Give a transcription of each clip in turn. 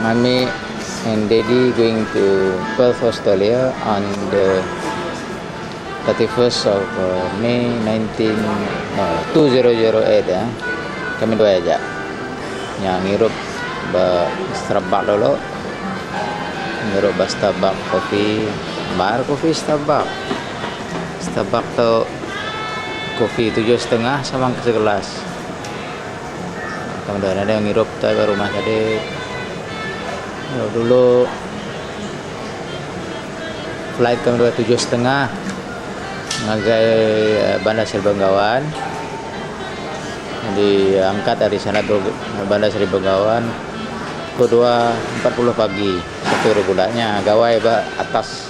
Mami and Daddy going to Perth, Australia on the 31st of May 2008 ya. Kami dua aja yang ngirup ba Starbucks dulu, ngirup ba Starbucks kopi, bar kopi Starbucks tuh kopi 7,5 sama segelas. Kemudian ada yang ngirup ke rumah tadi. Dulu flight kami 7,5 ngagai Bandar Seri Begawan, diangkat dari sana ke Bandar Seri Begawan kedua 40 pagi 1 bulannya gawai atas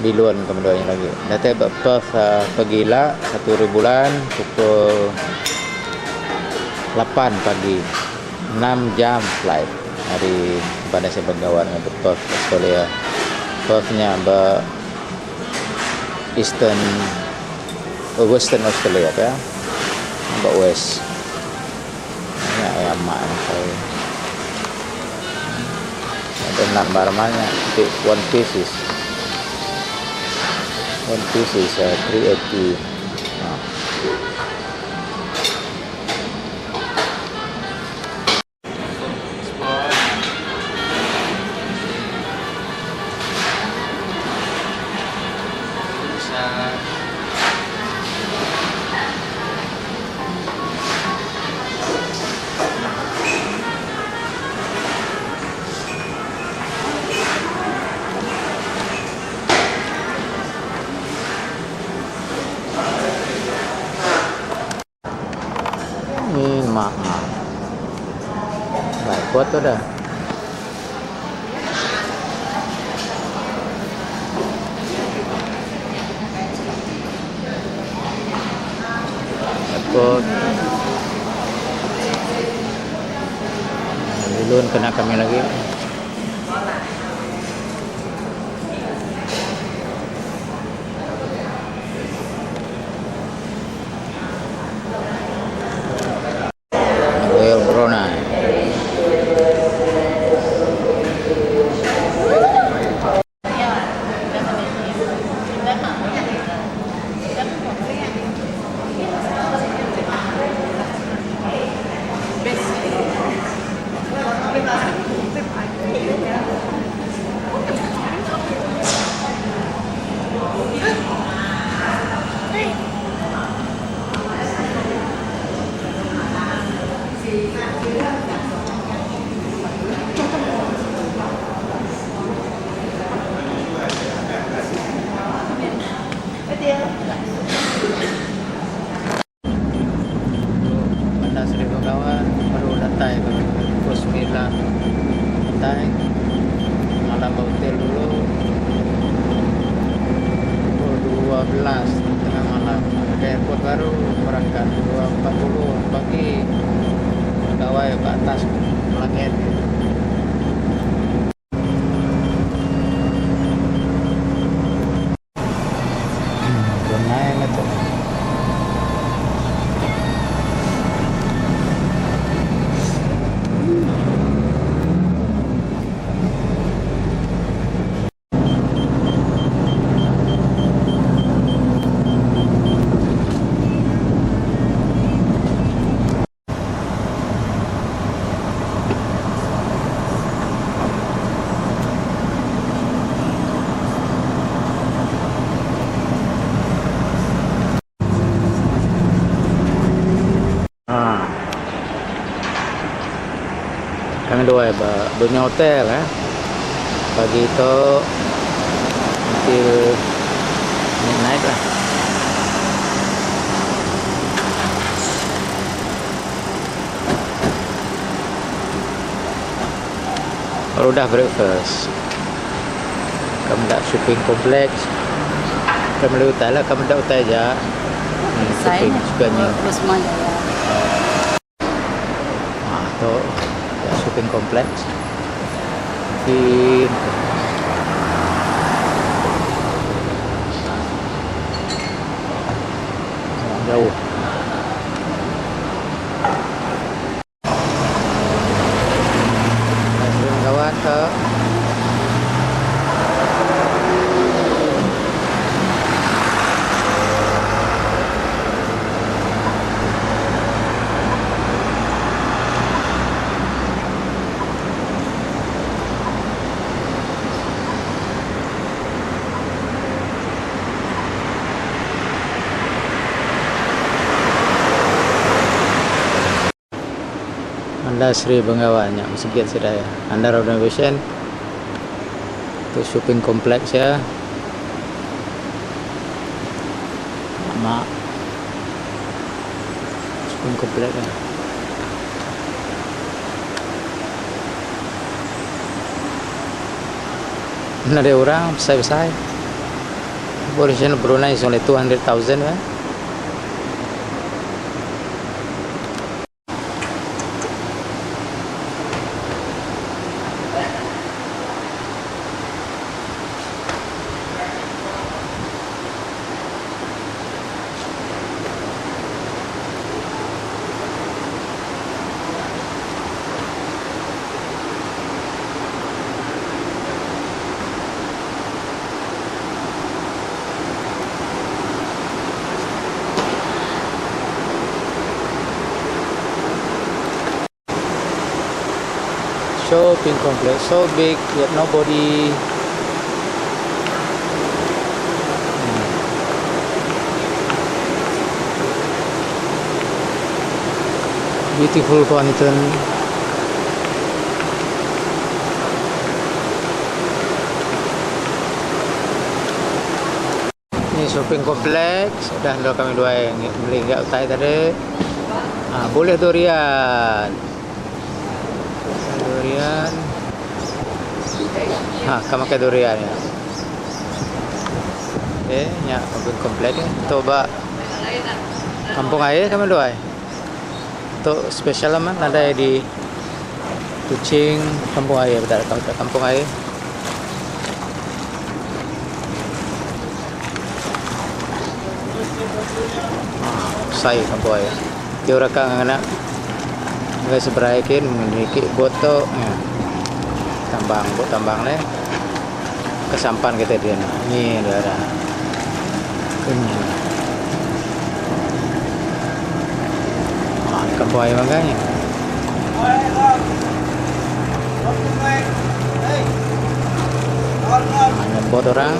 biluan kemudian lagi nanti Perth pagilah 1 bulan pukul 8 pagi 6 jam flight dari Bandar Seri Begawan ke Perth, Australia. Perthnya Western Australia ya, west ya aman saya ada nak barmanya one piece is 380. Ini mahal. Baik, kuat tuh dah. Kuat. Belum kena kami lagi. Bandar Seri Begawan baru datang pukul 9 datang malam hotel dulu pukul 12 tengah malam ke airport baru berangkat 2.40 pagi pegawai ke atas langit. Kami dua dunia hotel pagi itu until midnight lah. Baru dah breakfast. Kami dah shopping kompleks. Kami dah hotel lah, kami dah hotel aja. Shopping sukanya. Atau shopping kompleks di jauh. Bandar Seri Bengawan yang sedikit sedaya. Under renovation. Itu shopping complex ya. Mak. Shopping complex ya. Ada orang besar-besar. Population of Brunei is only 200,000 ya. Shopping complex so big yet nobody. Beautiful fountain. Ini shopping complex. Sudah kami dua yang beli kat utai tadi. Boleh durian. Durian. Kamu makan durian ya. Ya, shopping complex ni. Coba kampung air kami dua. Untuk spesial aman ada di Kucing kampung air, betul kampung air. Saya kampung air. Dia orang kan anak guys seberakin memiliki botol tambang, bot tambang le kesampan kita dia ni ada kenyang. Kampung air makanya. Bot orang.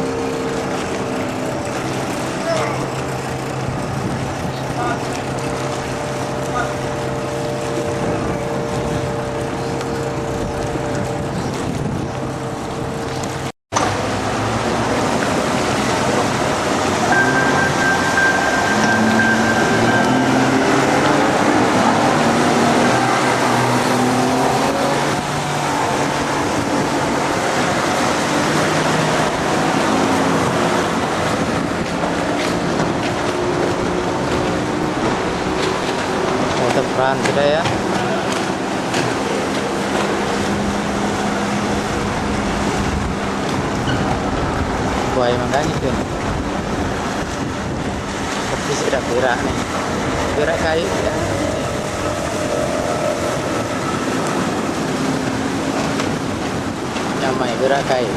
Peran sudah ya. Buaya makanya itu. Tapi sudah berak nih. Berak kayu ya. Nyamai berak kayu.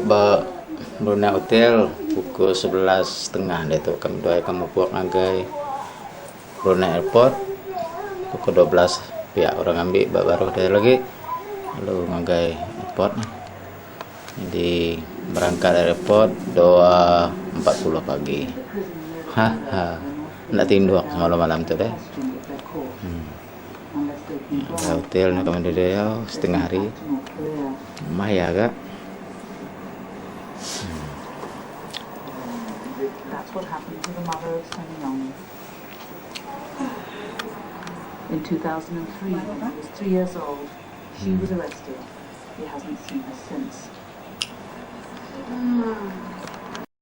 Brunei hotel pukul 11.30 deh tuh kami doa kamu puak ngagai Brunei airport pukul 12 pihak orang ambil baru dari lagi lalu ngagai airport jadi berangkat dari airport 2.40 pagi nak tindak malam-malam tuh deh hotel nak kami duduk setengah hari mah ya kak. That's what happened to the mother of Tony Young. In 2003, when he was 3 years old, she was arrested. He hasn't seen her since.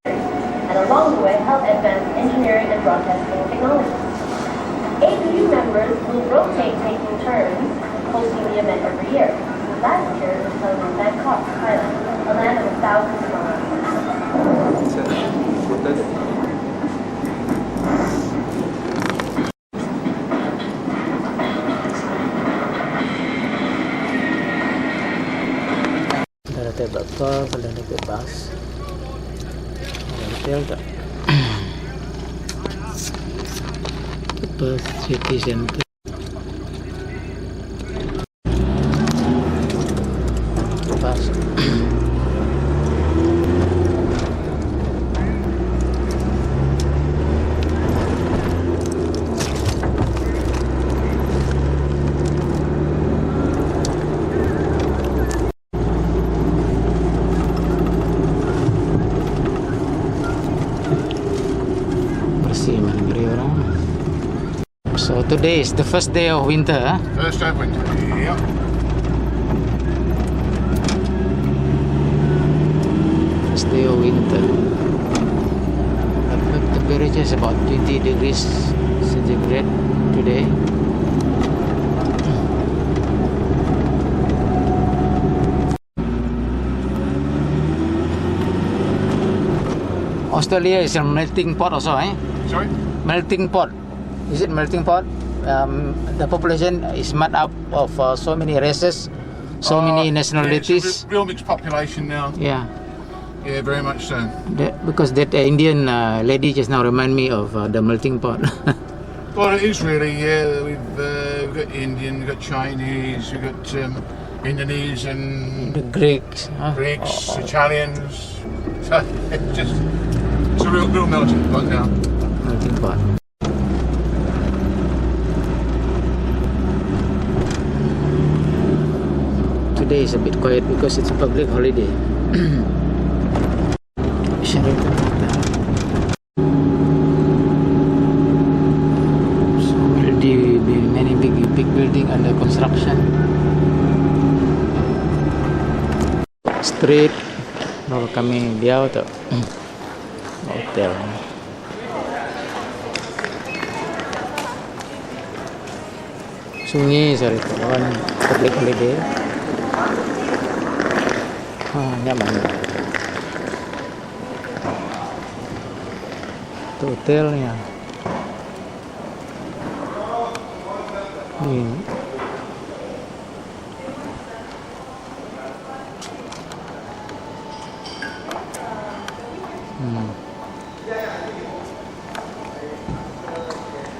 And along the way, help advance engineering and broadcasting technology. 8 new members will rotate, taking turns hosting the event every year. Last year, it was held in Bangkok, Thailand, a land of 1,000 stars. Ada hotel berapa? Ada hotel bus. Ada hotel tak? Perth City Center. Bus. So today is the first day of winter, huh? First day of winter, yeah. First day of winter. The temperature is about 20 degrees centigrade today. Australia is a melting pot also, eh? Sorry? Melting pot. Is it melting pot? The population is made up of so many races, so many nationalities. Yeah, it's a real mixed population now. Yeah, Yeah, very much so. because that Indian lady just now remind me of the melting pot. Well, it is really, yeah. We've got Indian, we've got Chinese, we've got Indonesian, The Greeks. Huh? Greeks, Italians. So it's a real melting pot now. Melting pot. Today is a bit quiet because it's a public holiday. So already many big building under construction. Street, baru kami dia tu hotel. Sungai sorry kawan public holiday. Nyaman. Itu hotelnya. Ini.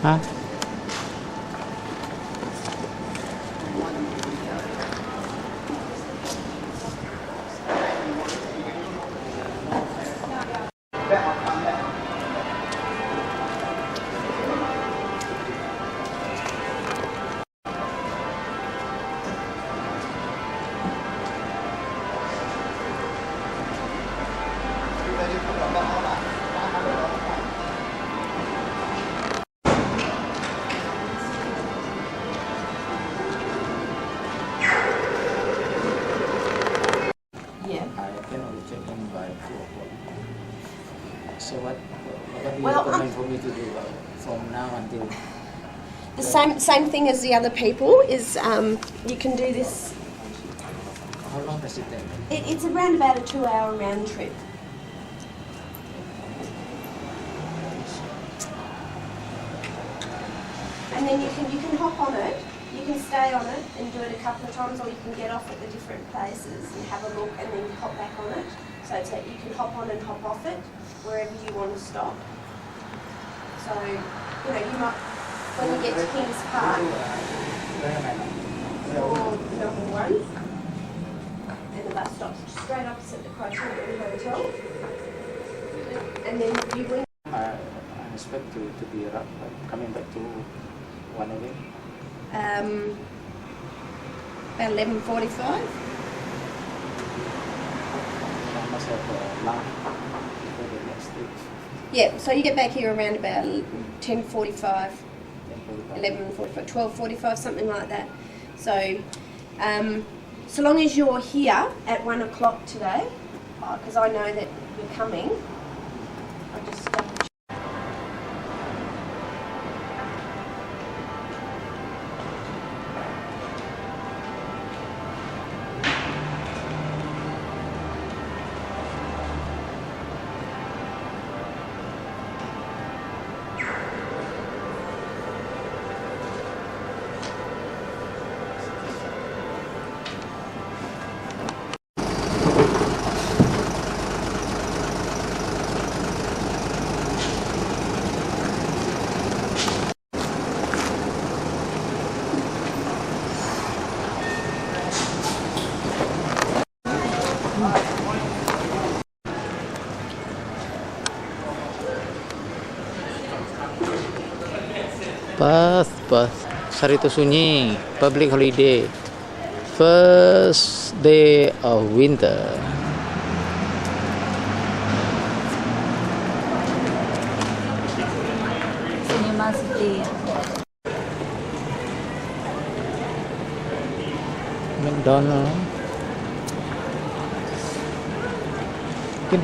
Hah? So what do you recommend for me to do from now until? The same thing as the other people is you can do this. How long does it take? It's around about a 2-hour round trip. And then you can hop on it, you can stay on it and do it a couple of times, or you can get off at the different places and have a look and then hop back on it. So it's that you can hop on and hop off it wherever you want to stop. So, you know, you might, when you get to Kings Park, or number 1, and the bus stops straight opposite the Criterion Hotel. And then you went. I expect to be coming back to 1 again. About 11:45. I must have lunch for the next day. Yeah, so you get back here around about 10:45, 10:45. 11:45, 12:45, something like that. So, so long as you're here at 1 o'clock today, because I know that you're coming, I'll just double check. Pas Sarito Sunyi public holiday, first day of winter. University. McDonald. Mungkin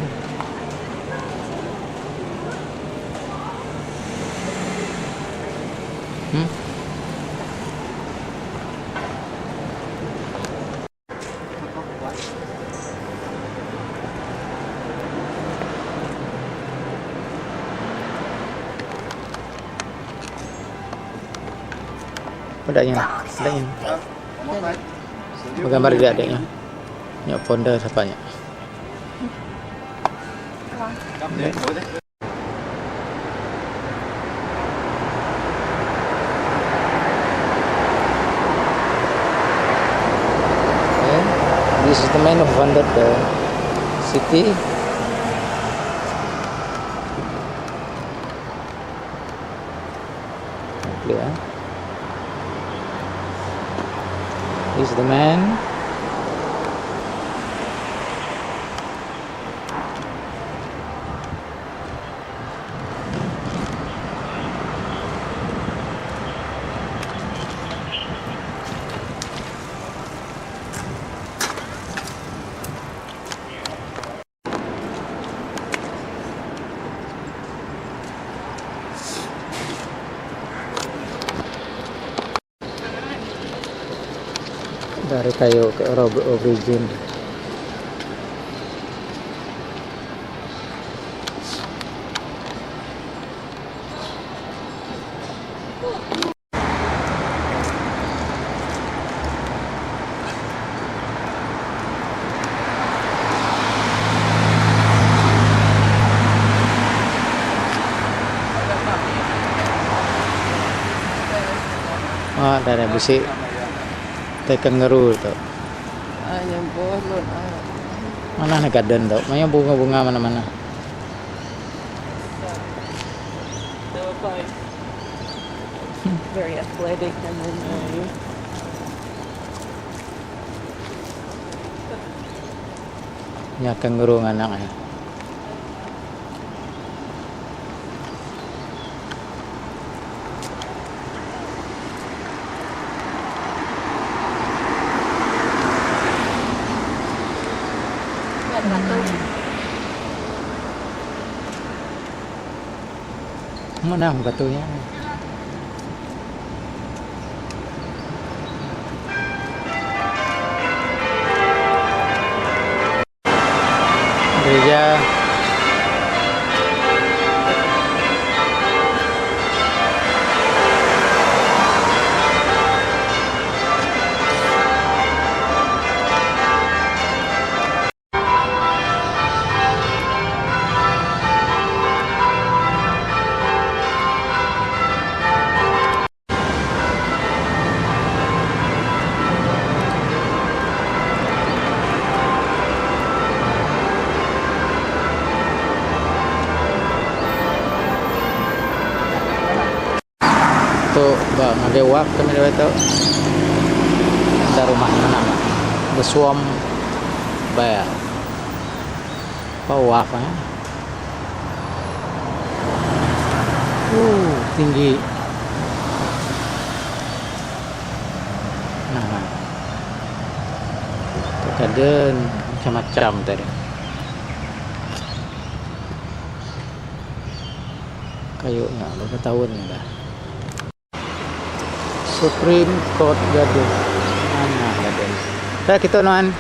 adanya. Menggambar dia adanya. Nyok founder siapanya? Okay. This is the man who founded the city. Clear. He's the man. Dari kayu ke origin. Oh, dari busi teh kangaroo tu. Yang bolon. Mana nak garden tu? Mana bunga-bunga mana-mana. Very athletic and then Ya kangaroo anak eh. Mana batunya? Gereja. tu ngagai wak kami dah tahu. Ada rumah mana bersuam bayar. Wak tinggi. Nah. Ada macam-macam tadi. Kayunya berapa tahun ni dah. Supreme Court Garden. Mana garden? Dah kita nuan.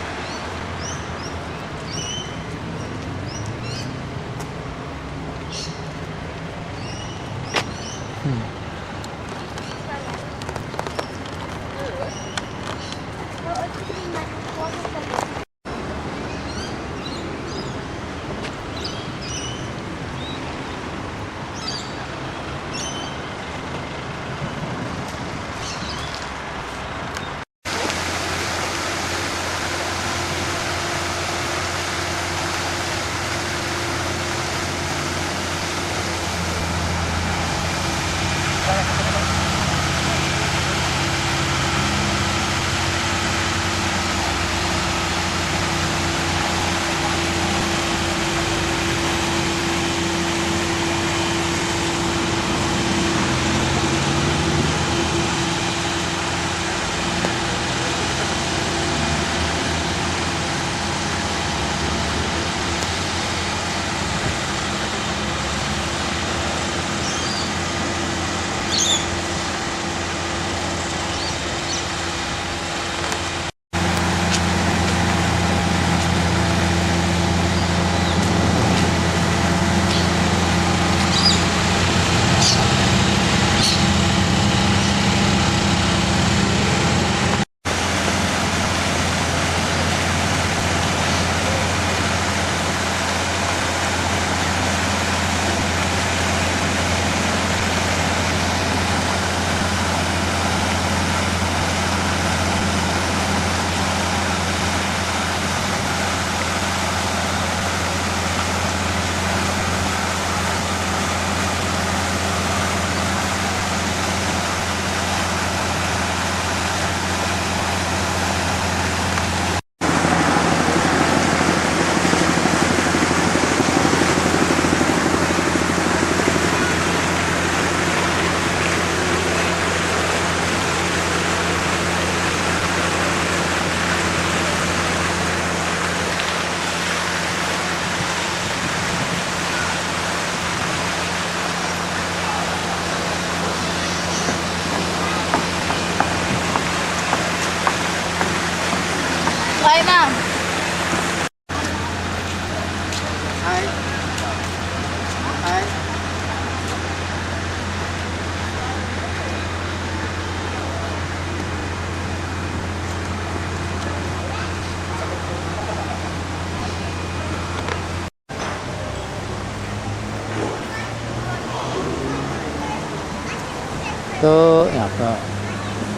Tu apa?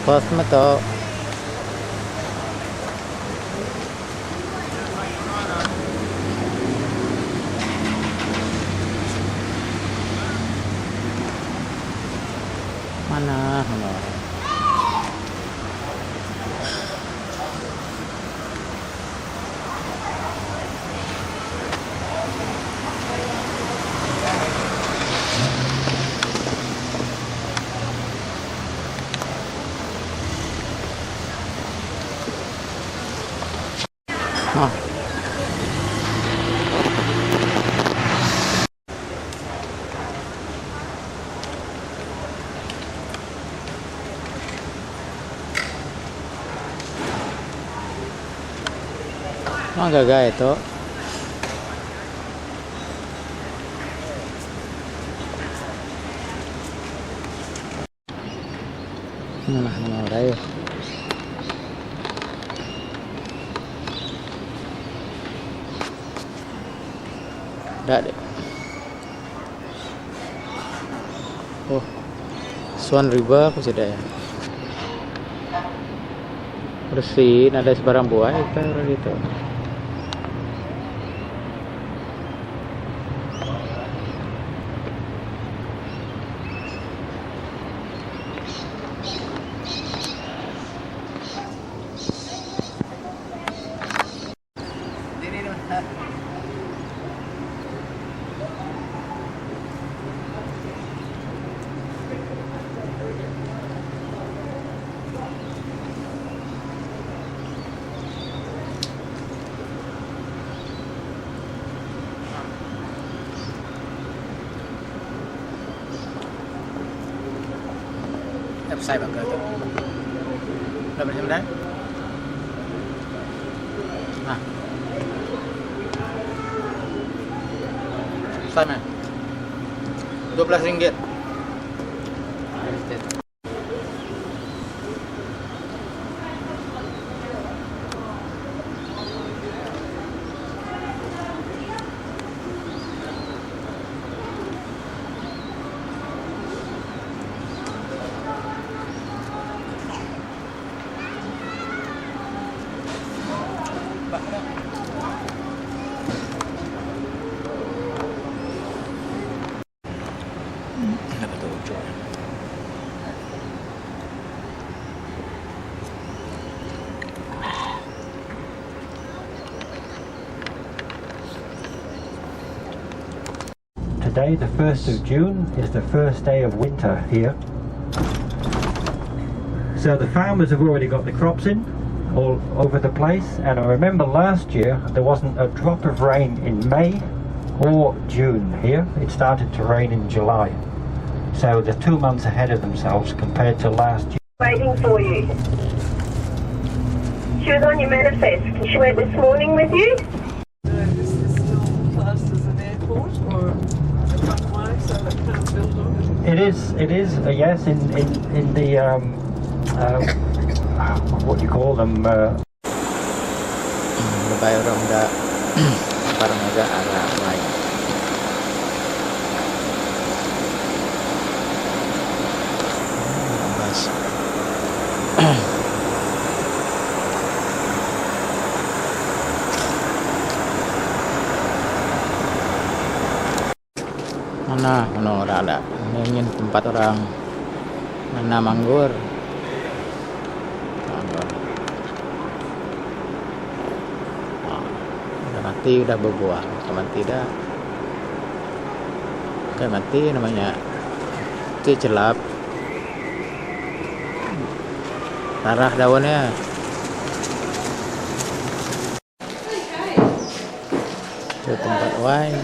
Pos tu mana? Gaga itu. Mana rai. Dah deh. Oh, Swan River aku sudah ya. Bersih, ada sebarang buah itu gitu. Sai bakal tu. Dah macam dah? Nah. Sai man. RM12. Today, the 1st of June, is the first day of winter here. So the farmers have already got the crops in all over the place, and I remember last year there wasn't a drop of rain in May or June here. It started to rain in July. So they're 2 months ahead of themselves compared to last year. Waiting for you. She was on your manifest. She went this morning with you? Is this still classed as an airport or a runway, so they can't build on it? It is, yes, in the, what do you call them, Lebay orang dah parang agak lain. Bas. Mana orang ada ingin tempat orang menanam anggur. Udah mati, udah berbuah. Kalau mati dah, kayak mati namanya itu celap, darah daunnya. Itu tempat wine.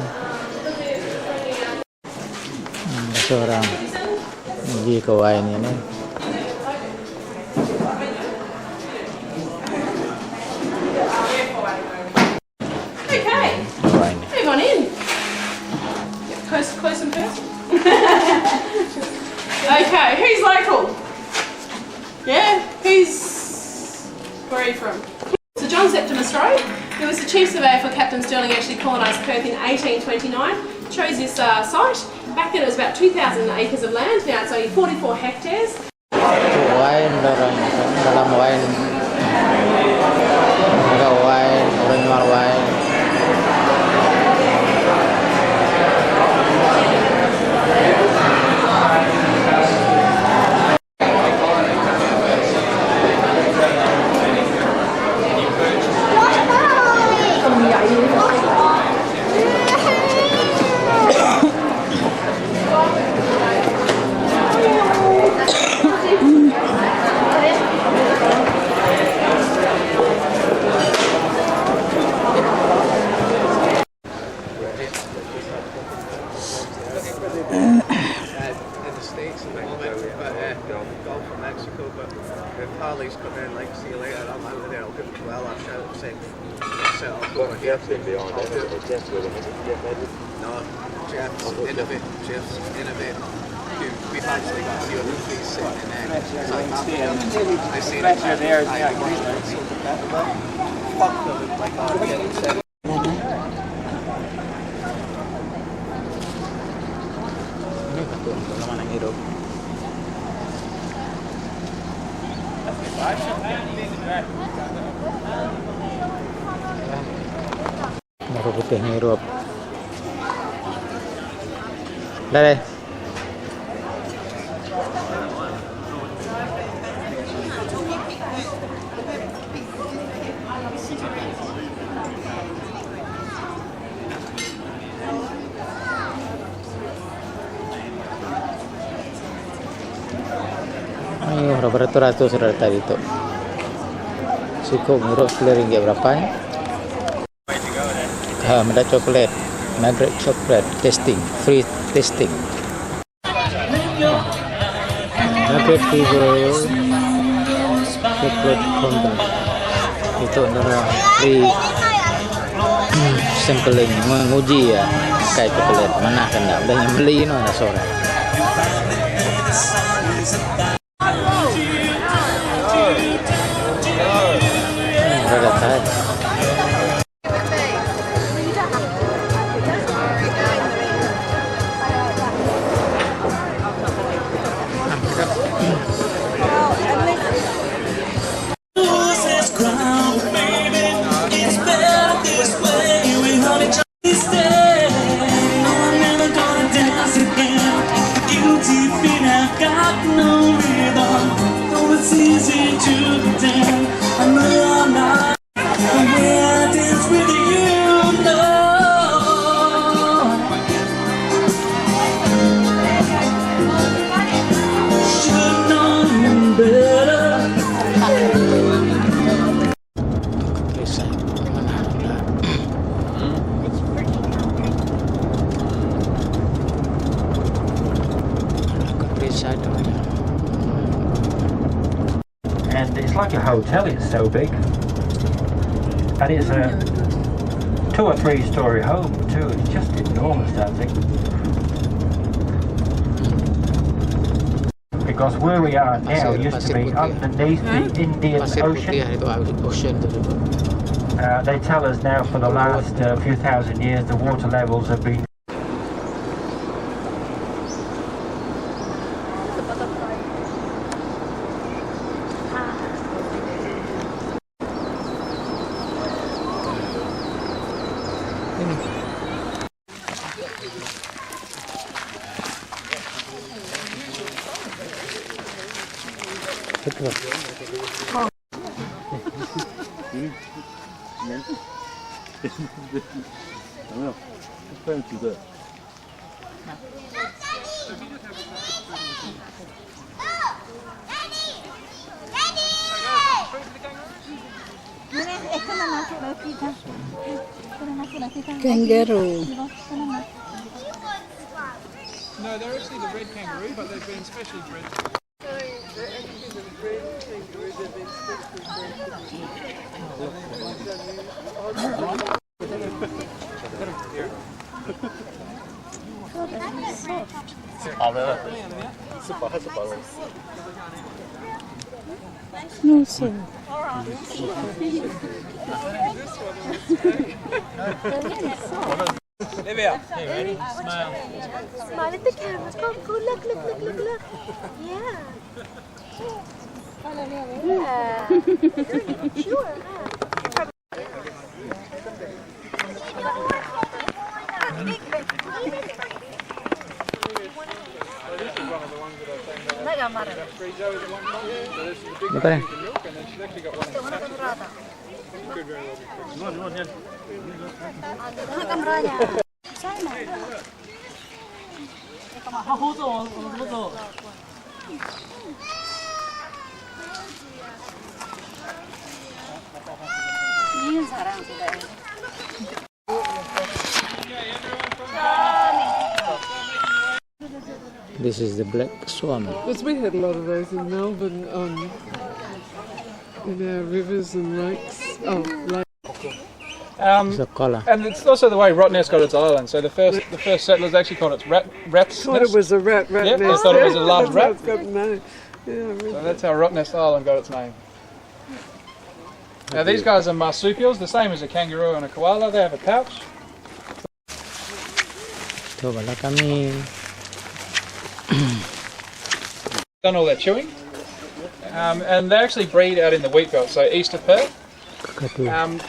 Ada seorang pergi ke wine ini. Okay, Wine. move on in. Close and personal. Okay, who's local? Yeah, where are you from? So John Septimus Road, who was the chief surveyor for Captain Stirling, actually colonised Perth in 1829, chose this site. Back then it was about 2,000 acres of land, now it's only 44 hectares. Wine dalam wine, ada wine, orang jual wine. In the States at the moment, but Gulf from Mexico, but if Harley's come in, like, see you later, I'm out of there, I'll give him well, I'll shout and say, set up over here. No, Jeff's innovate. We've actually got a few of these sitting in there. It's like I see it there, fuck them, like, oh, Ini betul, pengalaman yang hidup. Baru putih hirup. Dah deh. Ayo, beratus-ratus sudah tadi tu. Cukup ngirup RM10 berapa ya? Ada coklat, Margaret coklat, tasting, free tasting. Nugget Fever Chocolate Company. Itu adalah free sampling, menguji ya kayak coklat mana kan nggak udah nyembeli no sore. Rada tahan. And it's like a hotel, it's so big. And it's a 2 or 3 story home too. It's just enormous, that thing. Because where we are now used to be underneath the Indian Ocean. They tell us now for the last few thousand years the water levels have been Kangaroo. No, they're actually the red kangaroo, but they've been specially bred. No, sir. Olivia, hey, ready? Smile. Smile at the camera. Go, look. Yeah. Yeah. Sure. Apa nih? This is the black swan. Because we had a lot of those in Melbourne, in our rivers and lakes. Oh, lakes. It's a collar. And it's also the way Rottnest got its island. So the first settlers actually called it rat's Thought nest. it was a rat Yep, nest. they thought it was a large rat. It's got a name. Yeah, So that's how Rottnest Island got its name. Now these guys are marsupials, the same as a kangaroo and a koala. They have a pouch. Cobalah kami. Done all their chewing. And they actually breed out in the wheat belt, so east of Perth.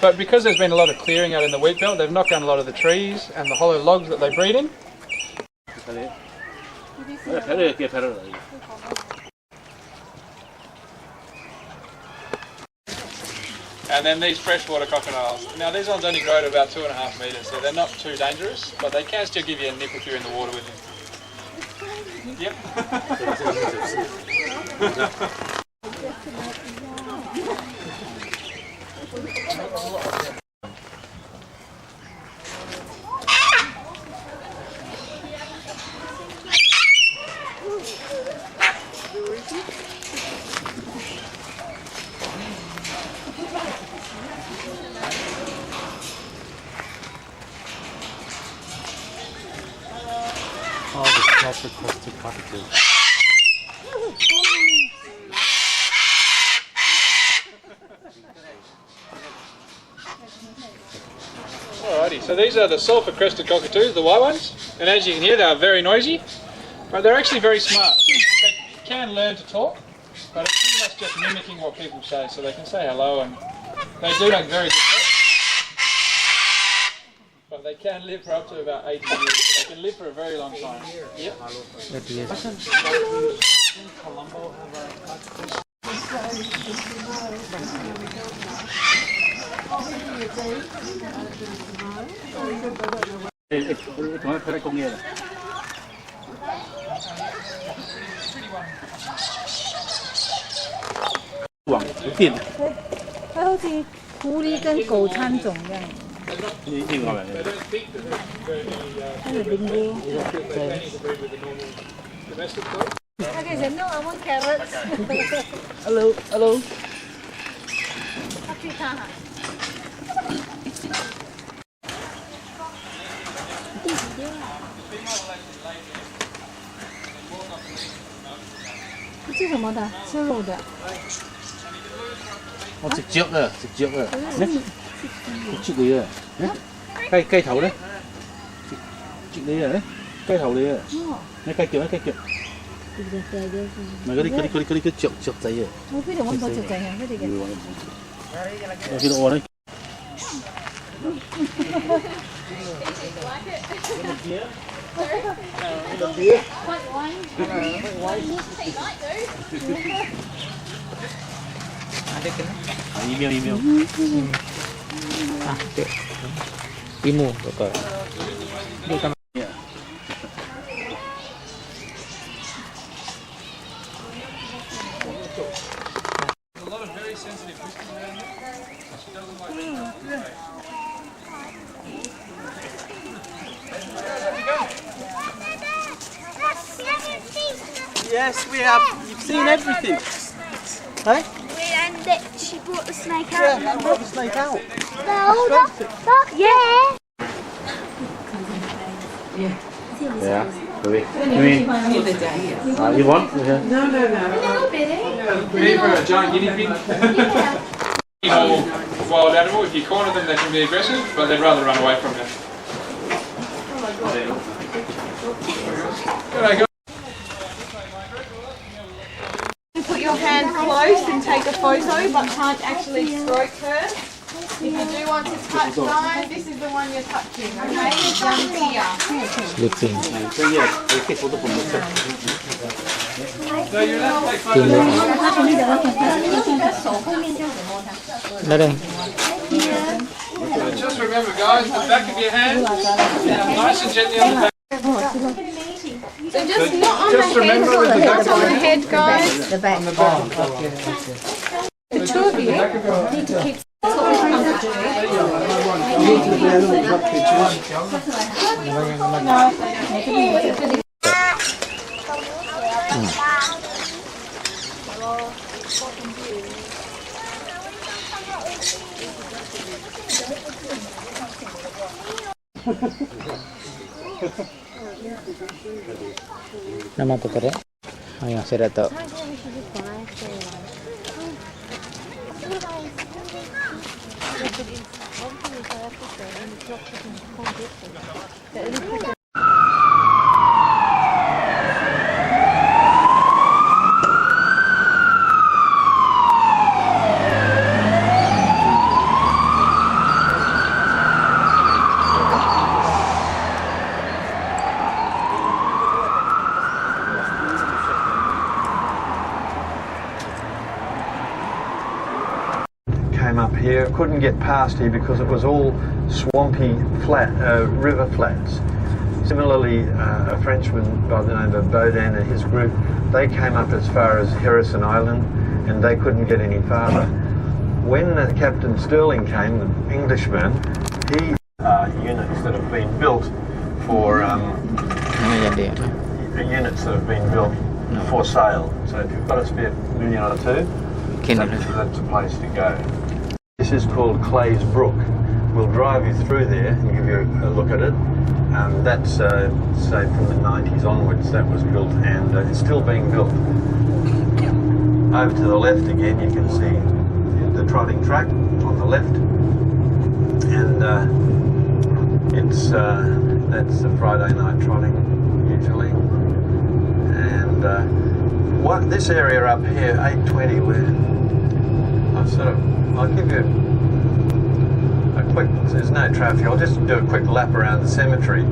But because there's been a lot of clearing out in the wheat belt, they've knocked down a lot of the trees and the hollow logs that they breed in. And then these freshwater crocodiles. Now these ones only grow to about 2.5 metres, so they're not too dangerous, but they can still give you a nip if you're in the water with them. Yep. all the self-requested cockatoos. Alrighty, so these are the sulphur-crested cockatoos, the white ones, and as you can hear, they are very noisy, but they're actually very smart. They can learn to talk, but it's pretty much just mimicking what people say, so they can say hello, and they do make very good pets. But they can live for up to about 80 years, so they can live for a very long time. Yep. Colombo have a cockatoo. Chúng phải công nghiệp. Quảng tiền. 它好似狐狸跟狗掺种一样。另外嘅。它係點嘅？Okay, so no, I want carrots. Hello, hello. Afrikaner. 吃什么的？吃肉的。我直接啊，直接啊。直你啊，雞頭咧，直你啊，雞頭你啊，你雞腳啊，雞腳。唔係嗰啲雀仔啊。我邊度揾到雀仔啊？嗰啲嘅。我見到我咧。email. Imo, betul. A lot of very sensitive whiskers around here. She doesn't like Yes, we have. You've seen everything. Hey? And that she brought the snake out. Yeah, I brought the snake out. No, look, yeah. Yeah. You want? Yeah. No, Billy. Either a giant guinea pig or wild animal. If you corner them, they can be aggressive, but they'd rather run away from you. G'day, guys. Put your hand close and take a photo, but can't actually stroke her. If you do want to touch Diane, this is the one you're touching, okay? Down here. Looking. So you're allowed to take photos. Just remember, guys, the back of your hand, nice and gently on the back. So just not on the head, not on the head, guys. The back. On the back. The two of you need to keep. Nama tukar ya? Oh ya, saya dah tahu. Came up here, couldn't get past here because it was all swampy flat river flats. Similarly, a Frenchman by the name of Baudin and his group, they came up as far as Harrison Island and they couldn't get any farther. When Captain Sterling came, the Englishman, he units that have been built for units that have been built for sale. So if you've got a spare million or two, that's a place to go. This is called Clay's Brook. We'll drive you through there and give you a look at it. That's say from the 90s onwards that was built, and it's still being built. Over to the left again you can see the trotting track on the left, and it's that's the Friday night trotting usually. And what this area up here, 820, where I'll give you a quick, there's no traffic, I'll just do a quick lap around the cemetery.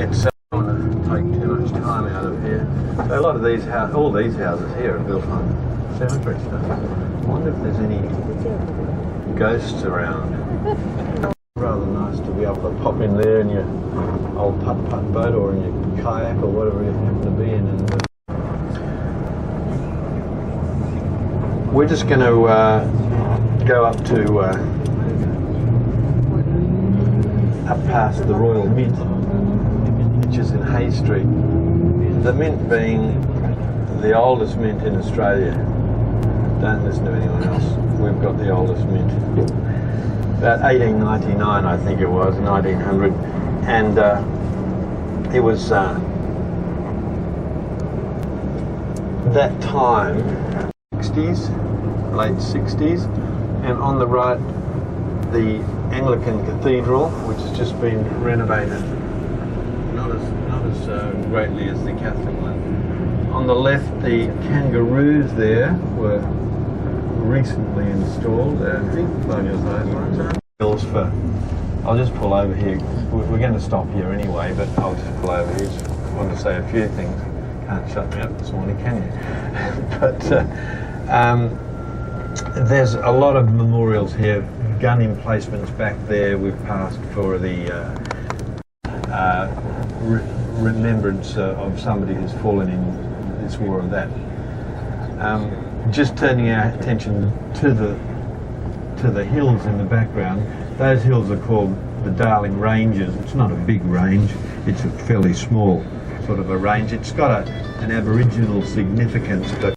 It's I don't want to take too much time out of here. So a lot of these all these houses here are built on cemetery stuff. I wonder if there's any ghosts around. Rather nice to be able to pop in there in your old putt-putt boat or in your kayak or whatever you happen to be in. And we're just going to go up to up past the Royal Mint, which is in Hay Street. The Mint being the oldest mint in Australia. Don't listen to anyone else. We've got the oldest mint. About 1899, I think it was, 1900, and it was that time, 60s, late 60s, and on the right, the Anglican Cathedral, which has just been renovated, not as greatly as the Catholic one. On the left, the kangaroos there were recently installed. I'll just pull over here. We're going to stop here anyway, but I'll just pull over here. Just want to say a few things. Can't shut me up this morning, can you? But there's a lot of memorials here. Gun emplacements back there. We've passed for the remembrance of somebody who's fallen in this war or that. Just turning our attention to the hills in the background. Those hills are called the Darling Ranges. It's not a big range, it's a fairly small sort of a range. It's got an Aboriginal significance. But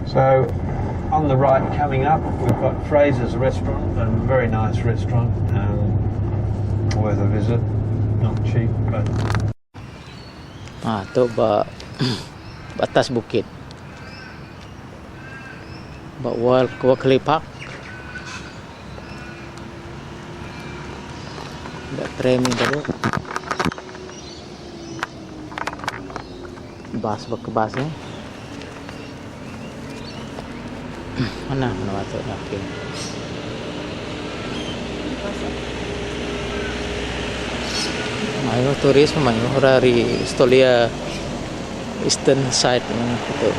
so on the right coming up we've got Fraser's Restaurant, a very nice restaurant, worth a visit, not cheap but... Ito batas bukit. Wakli Park. Ada training dulu. Bas ni. Mana waktu nak? Ayo turis memang dari Australia Eastern Side gitu.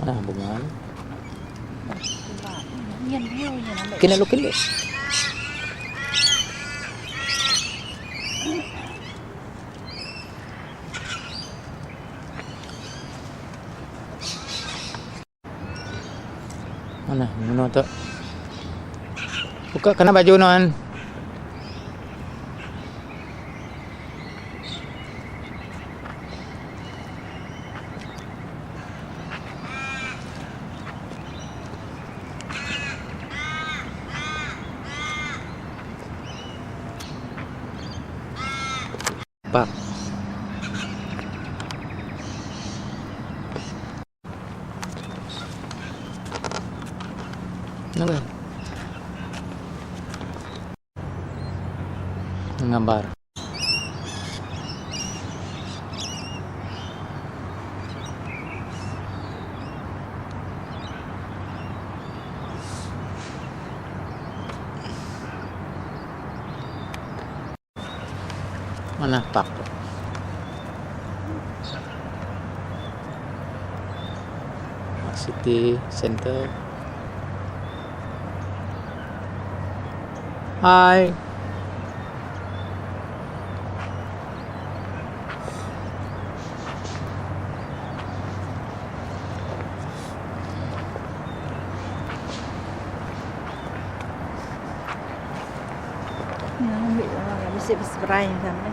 Mana bunga? Kinalukin deh. Mana? Mana tu? Buka kena baju non. Pak. Nampak? Gambar. Mana pak? City Center. Hi. Không bị sẽ bị spray như thế này.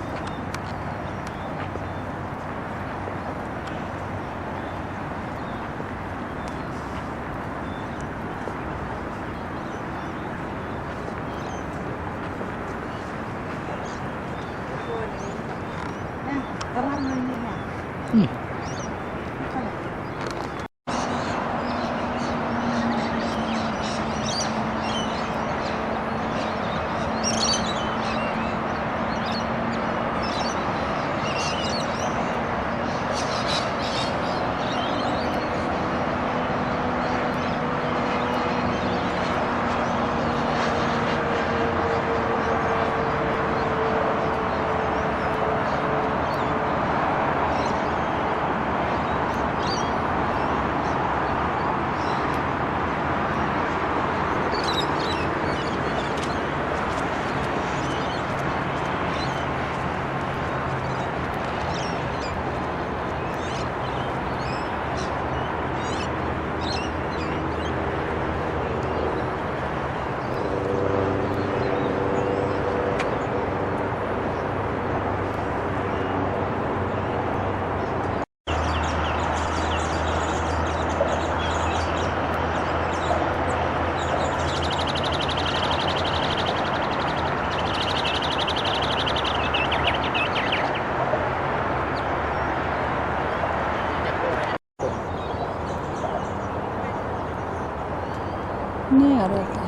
Ini ada.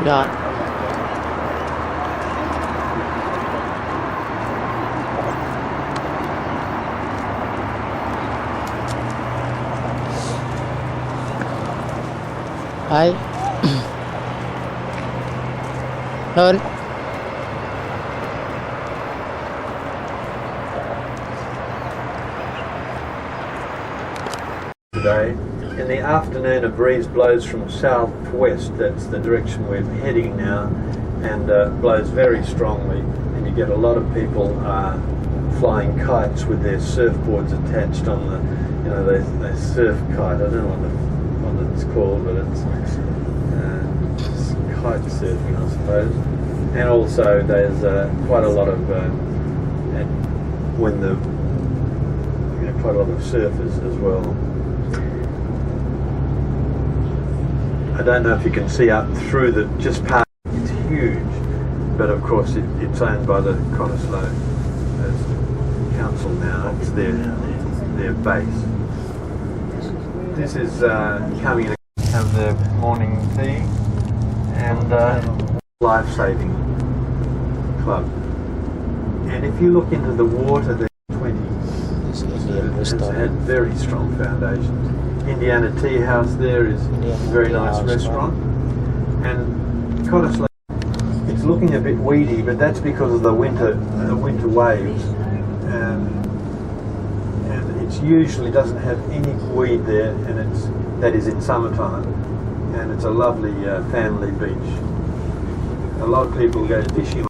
Dạ. Hai. Lên. Today. In the afternoon, a breeze blows from southwest. That's the direction we're heading now, and blows very strongly. And you get a lot of people flying kites with their surfboards attached on the you know, they surf kite. I don't know what it's called, but it's kite surfing, I suppose. And also there's quite a lot of quite a lot of surfers as well. I don't know if you can see up through just past. It's huge, but of course it's owned by the Cottesloe Council now. It's their base. This is coming in to have their morning tea and life-saving club. And if you look into the water, there's 20. It's had very strong foundations. Indiana Tea House there is a very nice restaurant. And Cottesloe, it's looking a bit weedy, but that's because of the winter waves. And it usually doesn't have any weed there, and that is in summertime. And it's a lovely family beach. A lot of people go fishing.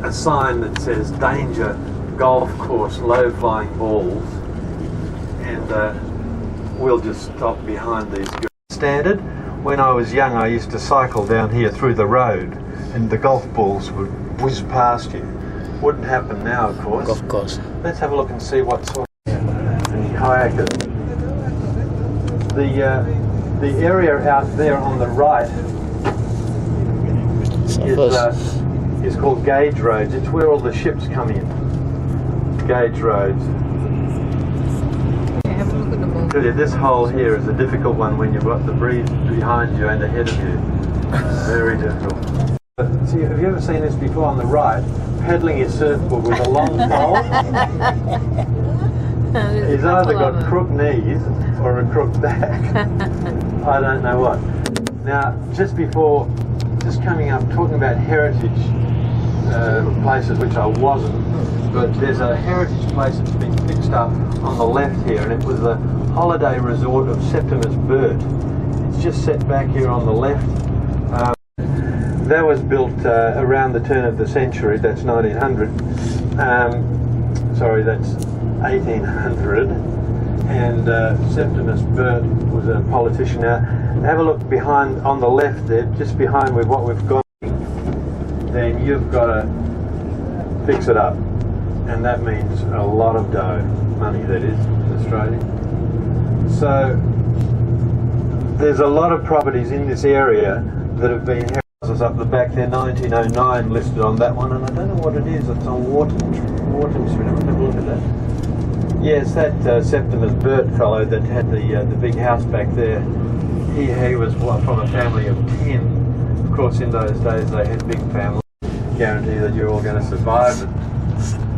A sign that says "Danger, golf course, low flying balls," and we'll just stop behind these girls. Standard. When I was young, I used to cycle down here through the road, and the golf balls would whiz past you. Wouldn't happen now, of course. Of course. Let's have a look and see what sort of kayakers. The area out there on the right is called Gauge Roads. It's where all the ships come in. Gauge Roads. This hole here is a difficult one when you've got the breeze behind you and ahead of you. Very difficult. See, have you ever seen this before on the right? Paddling his surfboard with a long pole. He's either got crook knees or a crook back. I don't know what. Now, just coming up, talking about heritage places, which I wasn't, but there's a heritage place that's been fixed up on the left here, and it was the holiday resort of Septimus Burt. It's just set back here on the left. That was built around the turn of the century. That's 1900. Sorry, that's 1800. And Septimus Burt was a politician. Now, have a look behind on the left there, just behind with what we've got. Then you've got to fix it up, and that means a lot of dough, money that is, Australian. So there's a lot of properties in this area that have been houses up the back there. 1909 listed on that one, and I don't know what it is. It's on Wharton Street. Have a look at that. Yes, that Septimus Burt fellow that had the big house back there. He was from a family of 10. Of course, in those days they had big families. Guarantee that you're all going to survive. But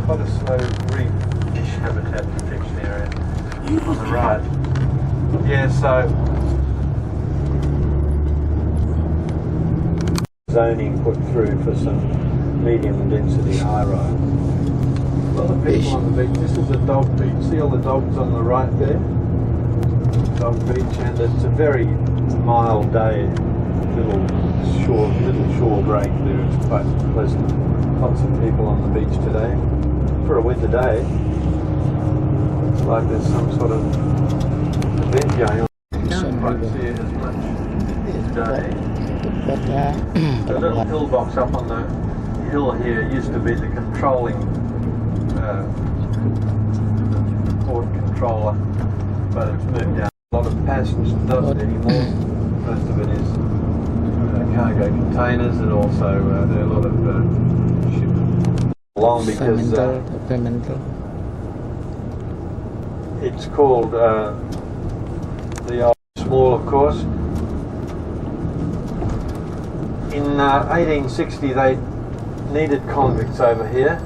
quite a slow reef fish habitat protection area on the right. Yeah, so zoning put through for some medium density high rise. A lot of people on the beach. This is a dog beach. See all the dogs on the right there? Dog beach, and it's a very mild day. Little shore break there. It's quite pleasant. Lots of people on the beach today. For a winter day, it's like there's some sort of event going on. Can't quite see it as much today. The little pillbox up on the hill here used to be the controlling port controller, but it's moved down. A lot of passengers doesn't anymore. Most of it is cargo containers, and also there are a lot of ships along because it's called the old small, of course. In 1860 they needed convicts over here,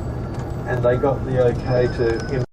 and they got the okay to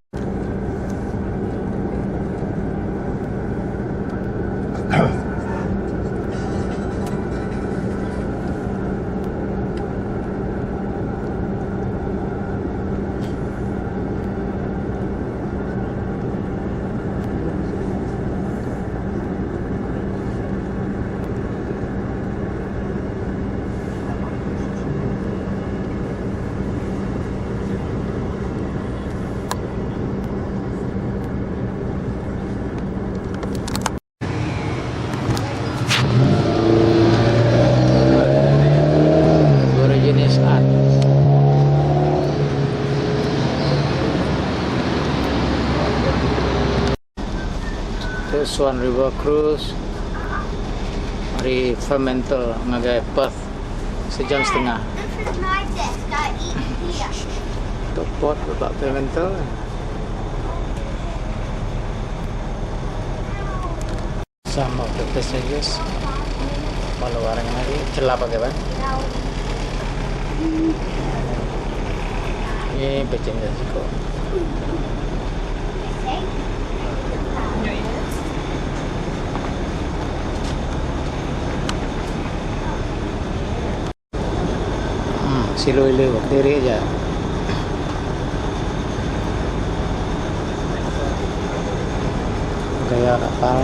to Swan River Cruise. Mari Fremantle ngagai Perth sejam setengah. This is my desk. I eat here. Top port bapak Fremantle. Some of the passengers malu orang lagi celah pakai ban. Ini passenger juga. Silo-ilo diri aja. Gaya kapal.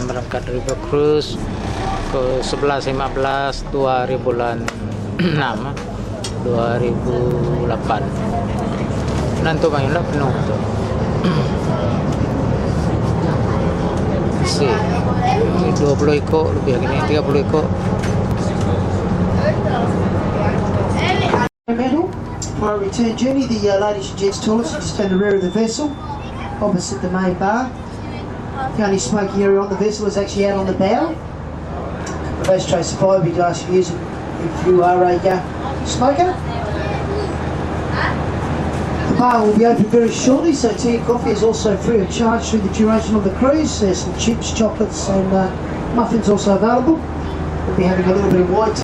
Berangkat River Cruise ke 11.15 2000 bulan 6 2008. Nanti main lah penuh tuh. Si 20 ekor lebih lagi ni 30 ekor. For our return journey, the ladies and gents toilets are just in the rear of the vessel, opposite the main bar. The only smoking area on the vessel is actually out on the bow. The ashtray supply will be glass to use if you are a smoker. The bar will be open very shortly, so tea and coffee is also free of charge through the duration of the cruise. There's some chips, chocolates and muffins also available. We'll be having a little bit of white tea.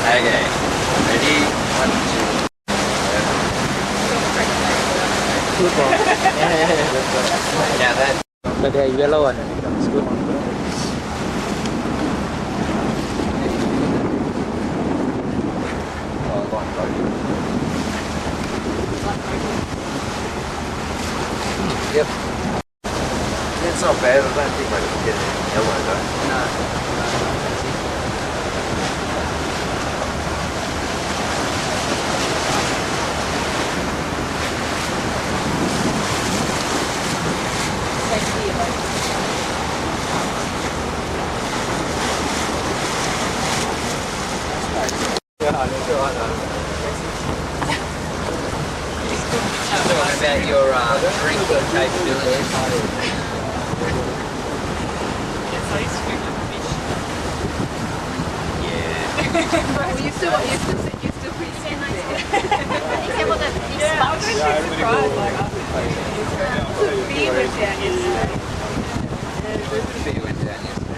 Okay. Ready? 1, 2. Good one. Yeah, that. But the yellow one is good. Yep. It's not bad. I don't think I can get it yellow though. No. What about your drinking capabilities? Well, you still pretty sick there. Except for the Yeah, I was actually surprised. The beer went down yesterday. The beer went down yesterday.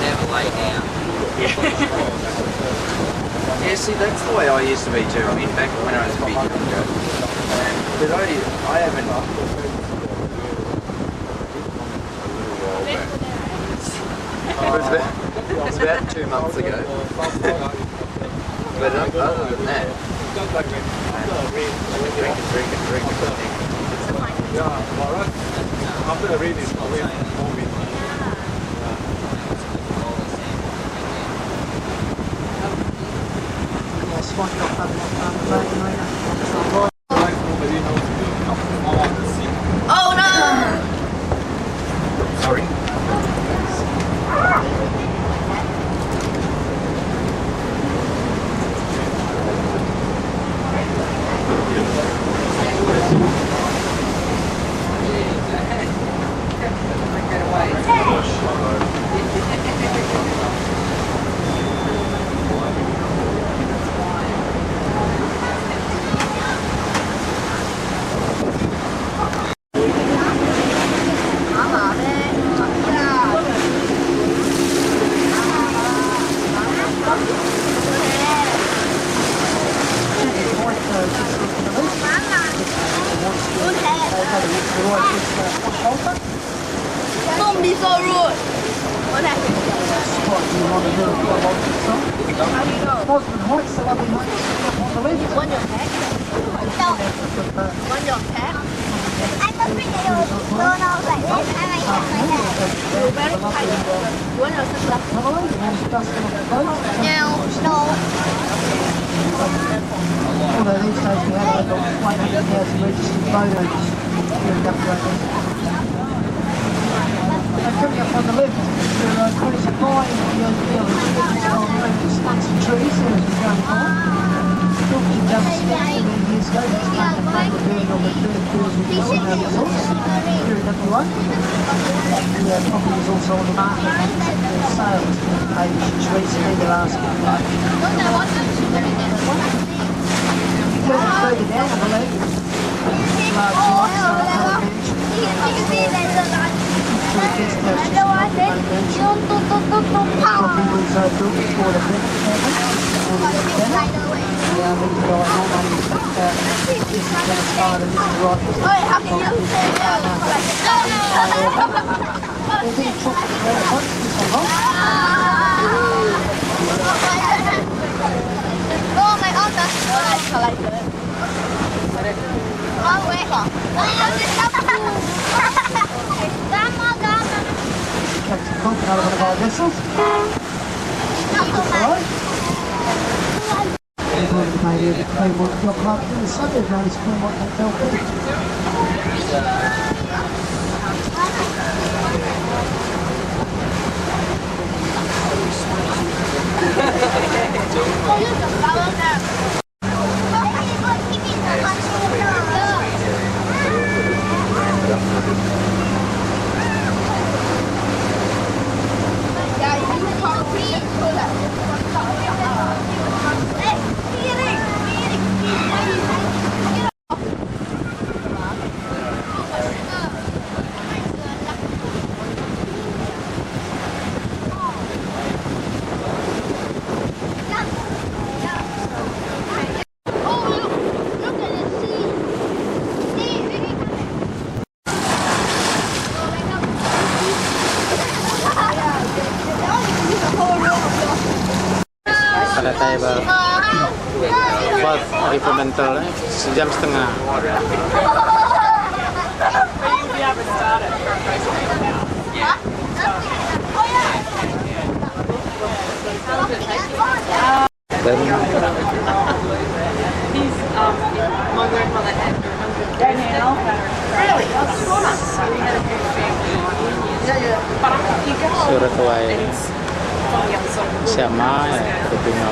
Never lay down. Yeah, see, that's the way I used to be too. I mean, back when I was a bit younger. But I haven't. It was about 2 months ago. But other than that, drink. Yeah, alright. After the rain, it's always more wind. Oh no! Sorry. Don't be so rude. What happened? Want your pack? Want your pack? I'm afraid they will go out like this. I like that like that. You're very tight. You want your sunglasses? No. Although these days we have over 100,000 registered voters here in WA. Coming up on the left, there are 25 young girls stunts and trees as we go on. Talking just steps and then years ago, we started playing the bird on the third tours with the resorts here in WA. The property is also on the market for sale page recently. They're asking for further down, I believe. Large lifestyle Oh, my arm wrong way. Captain Cook, another one of our vessels. We're going to pay the Claremont Yacht Club in the suburb known as Claremont Hotel. Pada tayo ba? Buat fundamental sejam setengah. Dan My grandmother had Danielle. Really? surat tuai sama ya Filipino.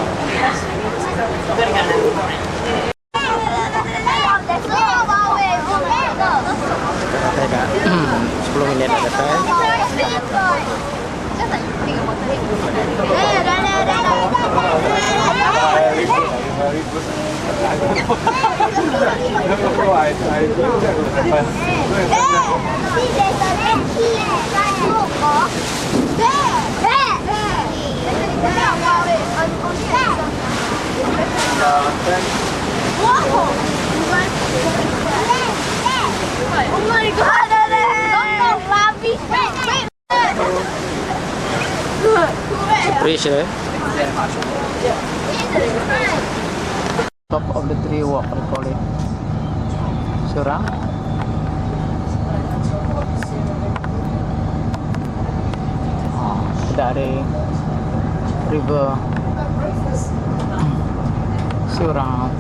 Ada 10 menit ada tayo. Oh my god, don't laugh, be wait. Appreciate. Top of the tree walk, we call it. Surang. Dari river Surang.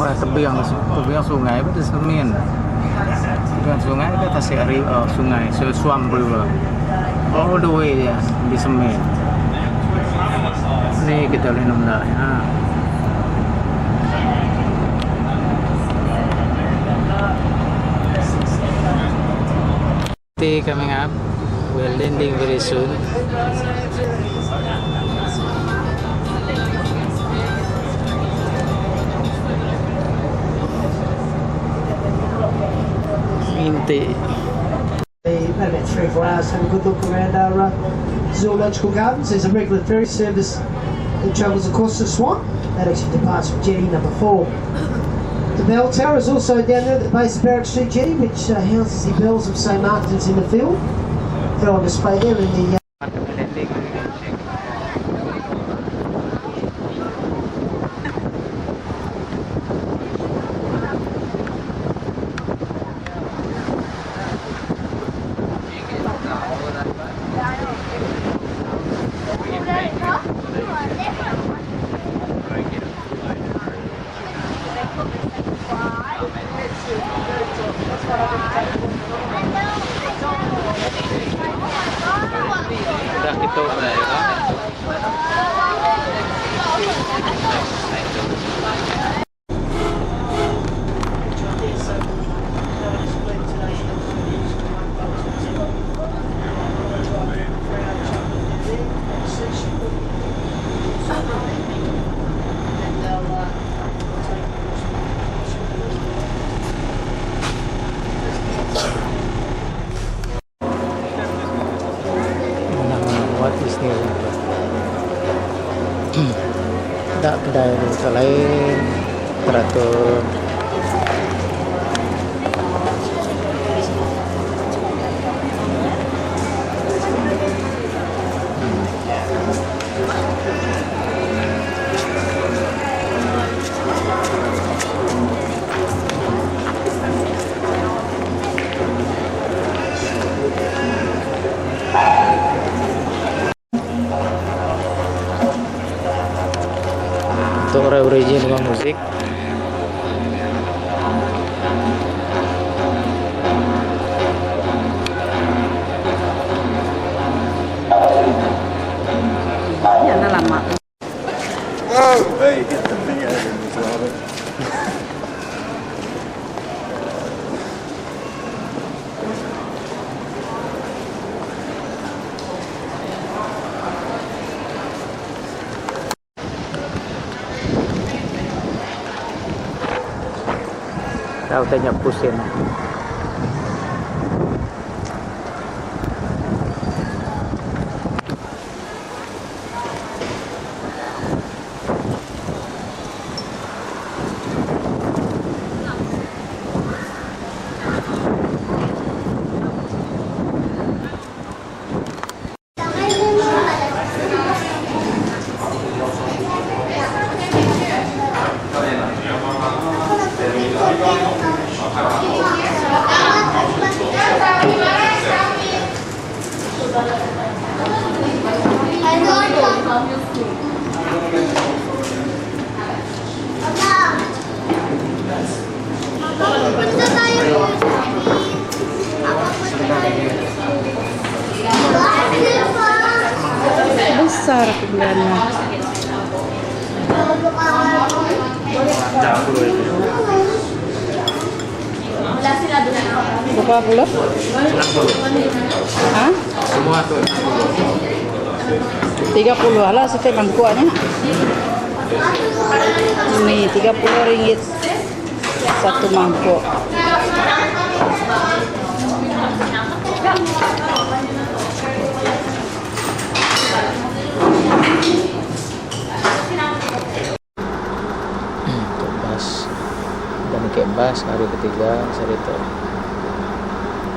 Wah, tebiang sungai itu semen. Bukan sungai itu tasik sungai, Swamp River. All the way ya di semen. Ini kita lihat namanya. Coming up, we're landing very soon. Inti. About 3 or 4 hours, have a good look around our zoological gardens. There's a regular ferry service that travels across the swamp. That actually departs from jetty number 4. The bell tower is also down there at the base of Barrack Street Jetty, which houses the bells of St Martin's in the field. They're on display there in the Udah gitu what is new? Tak kedai rute lain teratur. Untuk origin dengan musik Tahu tanya pusing. Besar kebenarannya. Berapa puluh? Hah? Semua tuh 30 lah setiap mangkuknya. Ini 30 ringgit satu mangkuk. bas dan kayak bas hari ketiga saya itu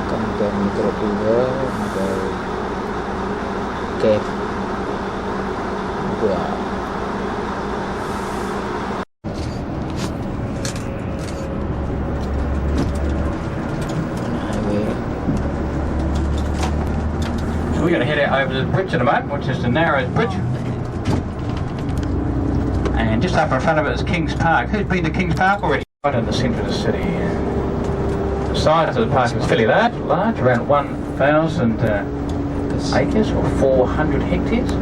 akan ke metro 2 ke gua We're going to head out over the bridge in a moment, which is the narrows bridge. And just up in front of it is Kings Park. Who's been to Kings Park already? Right in the centre of the city. The size of the park is fairly large, around 1,000 acres or 400 hectares.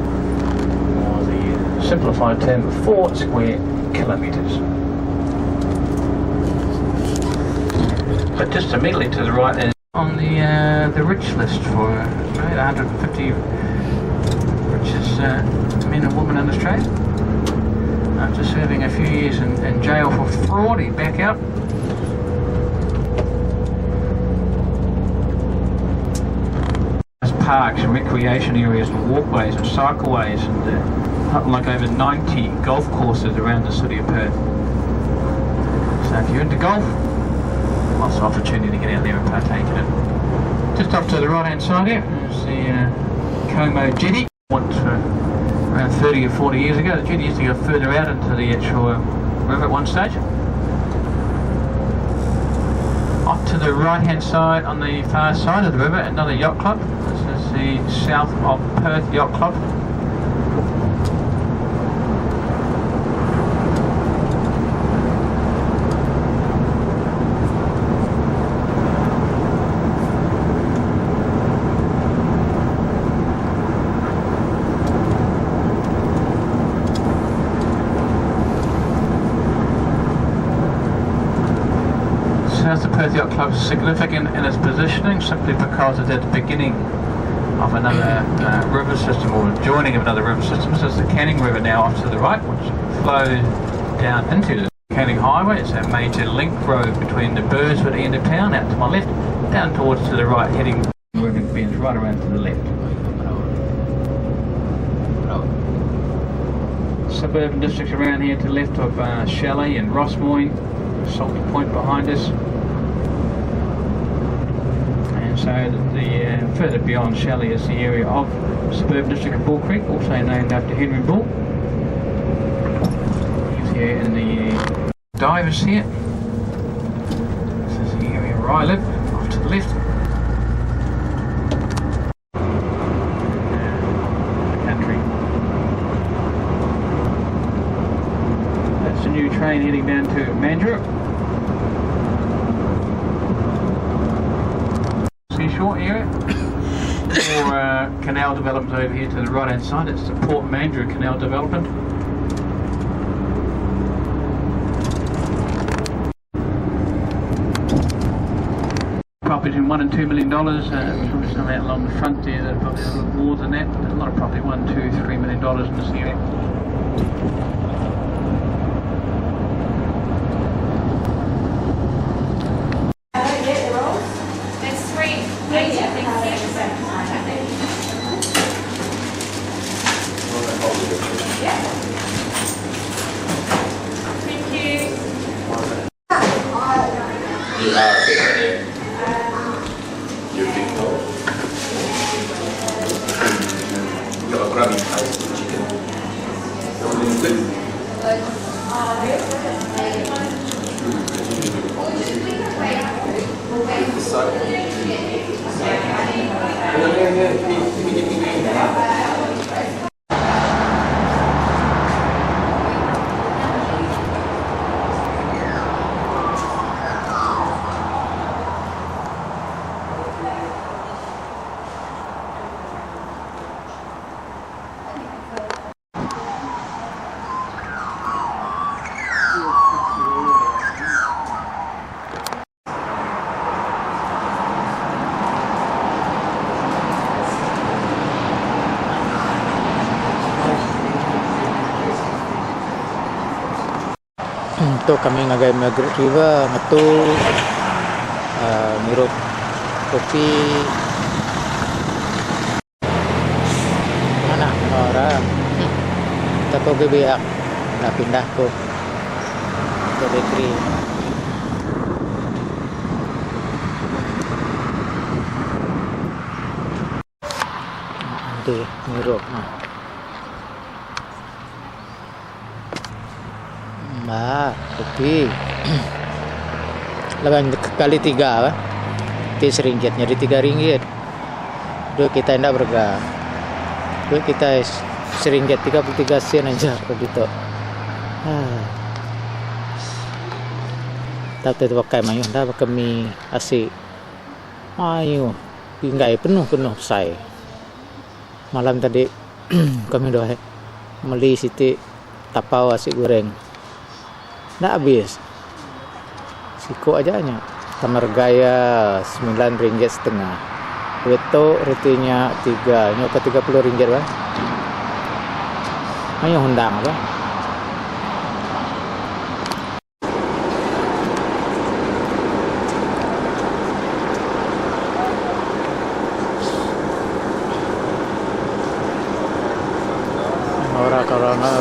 Or the simplified term of 4 square kilometres. But just immediately to the right is on the rich list for Australia, 150 richest men and women in Australia. After serving a few years in jail for fraud, he's back out. There's parks and recreation areas and walkways and cycleways and like over 90 golf courses around the city of Perth. So if you're into golf, lots of opportunity to get out there and partake in it. Just up to the right hand side here is the Como Jetty. Around 30 or 40 years ago, the jetty used to go further out into the actual river at one stage. Off to the right hand side on the far side of the river, another yacht club. This is the South of Perth Yacht Club. The Perth Yacht Club is significant in its positioning simply because it's at the beginning of another river system, or joining of another river system. This is the Canning River now off to the right, which flows down into the Canning Highway. It's a major link road between the Burswood end of town, out to my left, down towards to the right, heading river bends right around to the left. Suburban districts around here to the left of Chalet and Rossmoyne, Salty Point behind us. So the further beyond Chalet is the area of the suburban district of Bull Creek, also named after Henry Bull. He's here in the divers here. This is the area where I live, off to the left. The country. That's the new train heading down to Mandurah. Seashore area or canal development over here to the right hand side. It's the Port Mandurah Canal development. Property between $1 and $2 million. Probably some out along the front there that are probably a little more than that. But a lot of property, $1, $2, $3 million in this area. Untuk kami ngagai Margaret River metu mirup kopi mana orang kita ke biak nak pindah ke bakery nanti mirup kopi laban kali 3 lah RM1 jadi RM3 duit kita tidak berga duit kita RM1.33 aja begitu tapi itu pakai mayu dah pakai mie asyik mayu pinggai penuh saya malam tadi kami doa beli siti tapau asyik goreng nak habis siku aja nya tamar gaya RM9.5 itu rotinya 3 nyok ke RM30 bah ayo hundang bah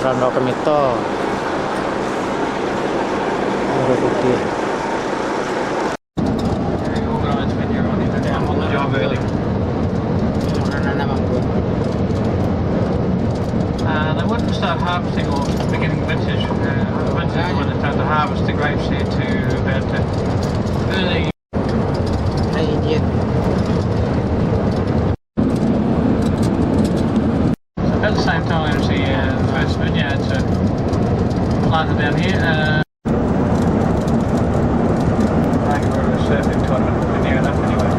orang no kemito putih. They wouldn't start harvesting or beginning vintage. Vintage is when they start to harvest the grapes here to about early. At the same time, you see the first vineyards planted down here. Surfing tournament near enough anyway,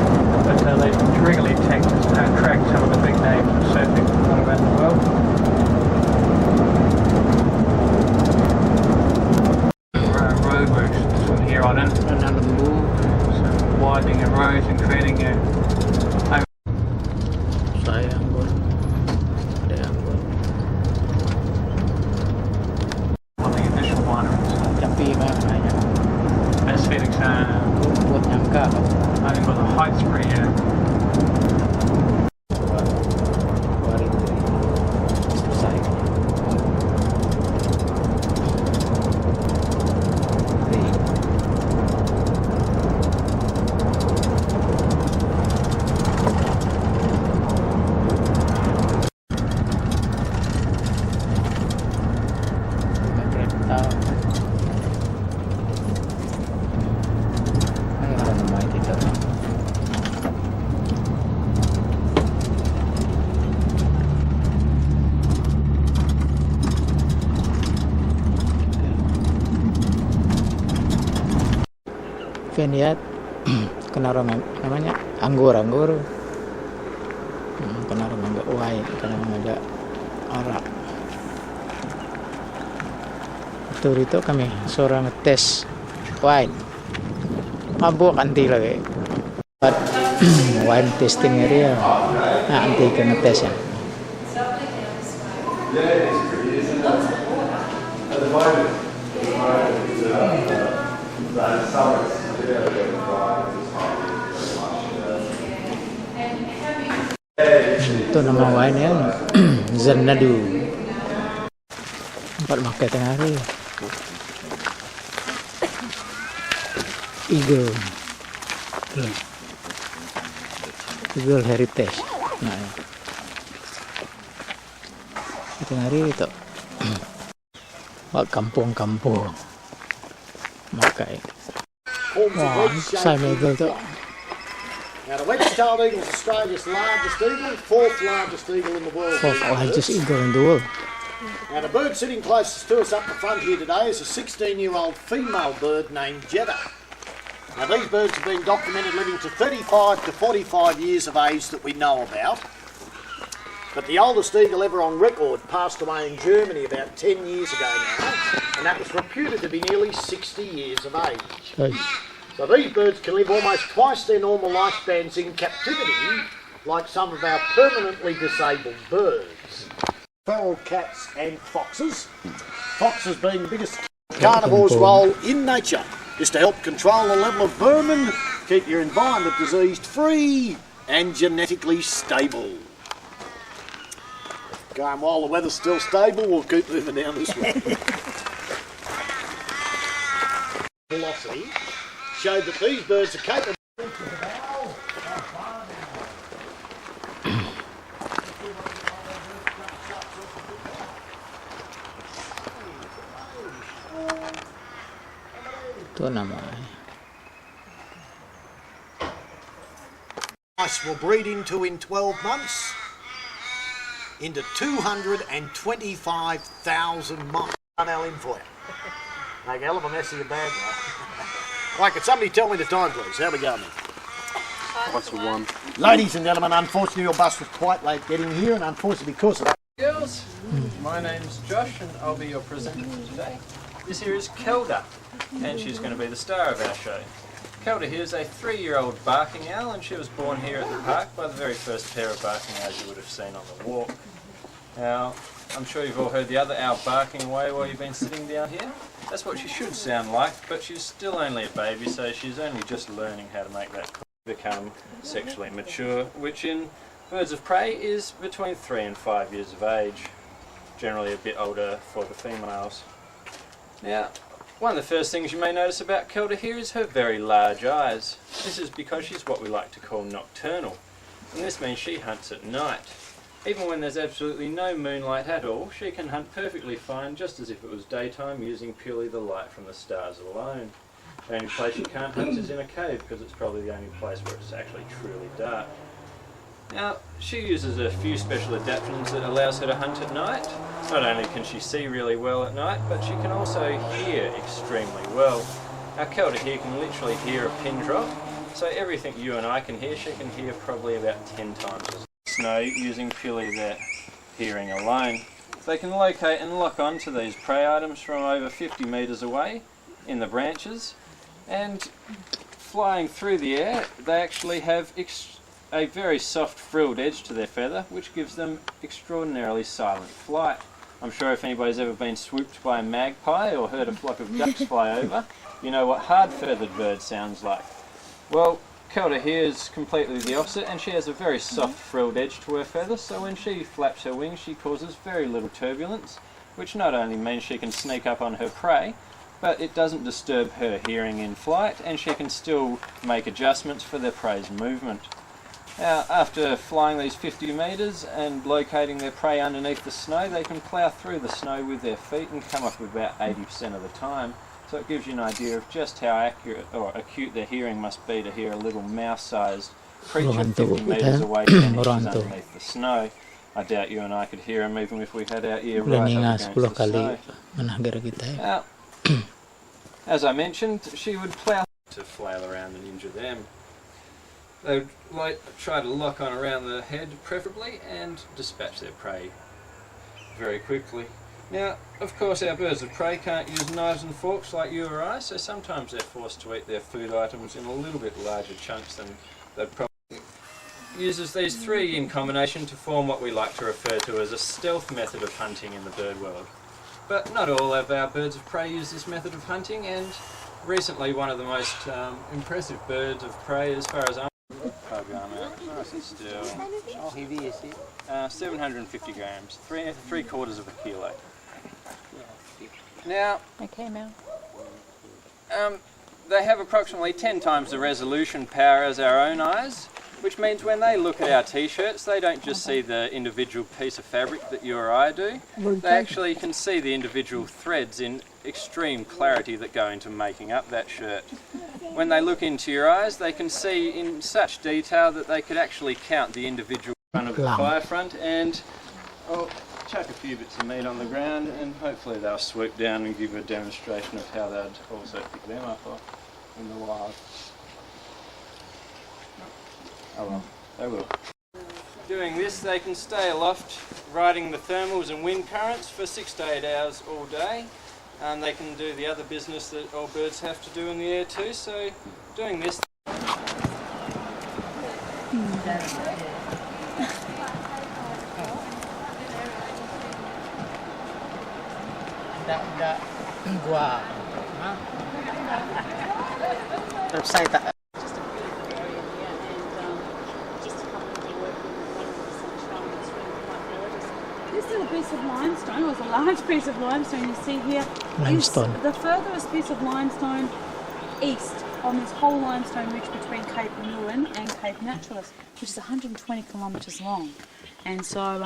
but they regularly attract some of the big names of surfing all around the world. Roadworks from here on in, widening of roads and creating a on the initial wineries. Best feelings I think with the heights for a year. Vineyard kena orang namanya anggur kena orang agak wine kena orang agak arak itu kami seorang tes wine mabuk anti lagi but wine tasting area anti kena tes ya Ito nama wine yan. Zanadu. Empat pakai tengah hari. Eagle. Eagle heritage. Nah, ya. Tengah hari itu. Wah, kampung-kampung. Makai. Wah, saya eagle tu. Now the wedge-tailed eagle is Australia's largest eagle, fourth largest eagle in the world. Fourth largest eagle in the world. Now the bird sitting closest to us up the front here today is a 16-year-old female bird named Jeddah. Now these birds have been documented living to 35 to 45 years of age that we know about. But the oldest eagle ever on record passed away in Germany about 10 years ago now, and that was reputed to be nearly 60 years of age. Hey. So these birds can live almost twice their normal lifespans in captivity, like some of our permanently disabled birds. Feral cats and foxes. Foxes being the biggest carnivore's role in nature is to help control the level of vermin, keep your environment disease-free and genetically stable. Going while the weather's still stable, we'll keep moving down this way. Velocity showed that these birds are capable. Itu namanya. Mice will breed into in 12 months into 225,000 mice. Now in for you. Make a hell of a mess of your bag, right? Right, could somebody tell me the time, please? How we going? What's the one? Ladies and gentlemen, unfortunately your bus was quite late getting here, and unfortunately because of that. Girls, my name's Josh and I'll be your presenter for today. This here is Kelda, and she's going to be the star of our show. Kelda here is a 3-year-old barking owl, and she was born here at the park by the very first pair of barking owls you would have seen on the walk. Now, I'm sure you've all heard the other owl barking away while you've been sitting down here. That's what she should sound like, but she's still only a baby, so she's only just learning how to make that call become sexually mature, which in birds of prey is between 3 and 5 years of age, generally a bit older for the females. Now, one of the first things you may notice about Kelda here is her very large eyes. This is because she's what we like to call nocturnal, and this means she hunts at night. Even when there's absolutely no moonlight at all, she can hunt perfectly fine just as if it was daytime, using purely the light from the stars alone. The only place she can't hunt is in a cave, because it's probably the only place where it's actually truly dark. Now, she uses a few special adaptations that allows her to hunt at night. Not only can she see really well at night, but she can also hear extremely well. Our Kelda here can literally hear a pin drop, so everything you and I can hear, she can hear probably about 10 times as snow, using purely their hearing alone. They can locate and lock onto these prey items from over 50 metres away in the branches, and flying through the air, they actually have a very soft frilled edge to their feather, which gives them extraordinarily silent flight. I'm sure if anybody's ever been swooped by a magpie or heard a flock of ducks fly over, you know what hard-feathered bird sounds like. Well, Kelda here is completely the opposite, and she has a very soft frilled edge to her feather, so when she flaps her wings she causes very little turbulence, which not only means she can sneak up on her prey, but it doesn't disturb her hearing in flight, and she can still make adjustments for their prey's movement. Now, after flying these 50 metres and locating their prey underneath the snow, they can plough through the snow with their feet and come up with about 80% of the time. So it gives you an idea of just how accurate or acute their hearing must be to hear a little mouse-sized creature 50 metres away 10 inches underneath the snow. I doubt you and I could hear him even if we had our ear right up against the snow. Now, as I mentioned, she would plough to flail around and injure them. They would try to lock on around the head preferably and dispatch their prey very quickly. Now, of course, our birds of prey can't use knives and forks like you or I, so sometimes they're forced to eat their food items in a little bit larger chunks than they'd probably. Uses these three in combination to form what we like to refer to as a stealth method of hunting in the bird world. But not all of our birds of prey use this method of hunting, and recently one of the most impressive birds of prey, as far as I'm nice and still. How heavy is it? 750 grams, three quarters of a kilo. Now, Okay, Mel. they have approximately 10 times the resolution power as our own eyes, which means when they look at our t-shirts, they don't just see the individual piece of fabric that you or I do. They actually can see the individual threads in extreme clarity that go into making up that shirt. When they look into your eyes, they can see in such detail that they could actually count the individual front of the fire front, and I'll chuck a few bits of meat on the ground and hopefully they'll swoop down and give a demonstration of how they'd also pick them up in the wild. Oh well, they will. Doing this, they can stay aloft riding the thermals and wind currents for 6 to 8 hours all day. And they can do the other business that all birds have to do in the air too, so doing this. Gua. Website tak? This little piece of limestone was a large piece of limestone you see here. Limestone. Is the furthest piece of limestone east on this whole limestone ridge between Cape Nuya and Cape Naturalist, which is 120 kilometres long. And so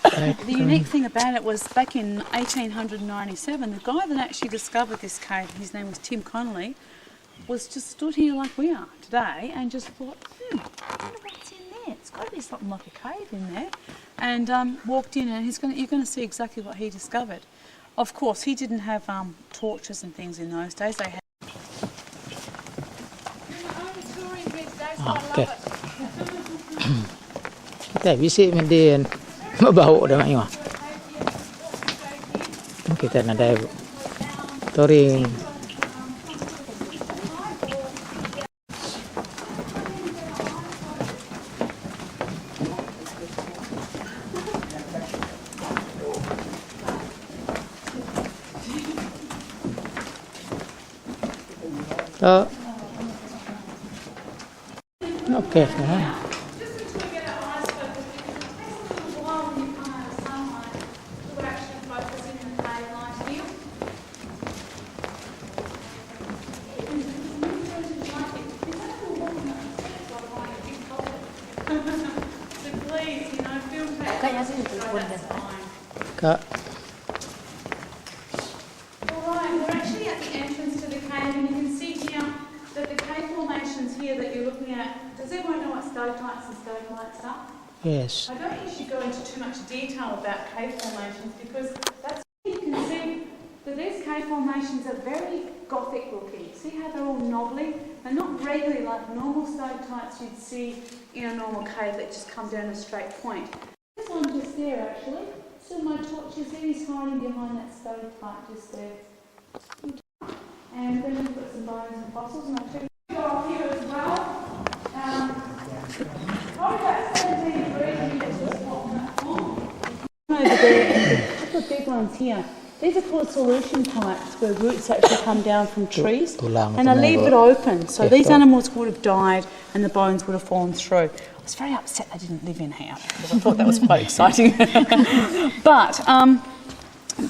the unique thing about it was back in 1897, the guy that actually discovered this cave, his name was Tim Connolly, was just stood here like we are today and just thought, I wonder what's in there. It's got to be something like a cave in there. And walked in, and you're going to see exactly what he discovered. Of course, he didn't have torches and things in those days. They had. Okay. Kita visit Median bawa dah mai mah. Kita nak ada touring. So, okay. Kak. Alright, we're actually at the entrance to the cave, and you can see here that the cave formations here that you're looking at. Does everyone know what stalactites and stalagmites are? Yes. I don't usually go into too much detail about cave formations because that's you can see that these cave formations are very Gothic looking. See how they're all knobbly? They're not regularly like normal stalactites you'd see in a normal cave that just come down a straight point. This one just there actually. So my torch is there, he's hiding behind that stalactite just there. And then we've got some bones and fossils, and I'll show you go off here as well. Probably about 17 degrees just walking that form. Over there, look at the big ones here. These are called solution pipes where roots actually come down from trees and they leave it open. So these animals would have died and the bones would have fallen through. I was very upset they didn't live in here because I thought that was quite exciting. But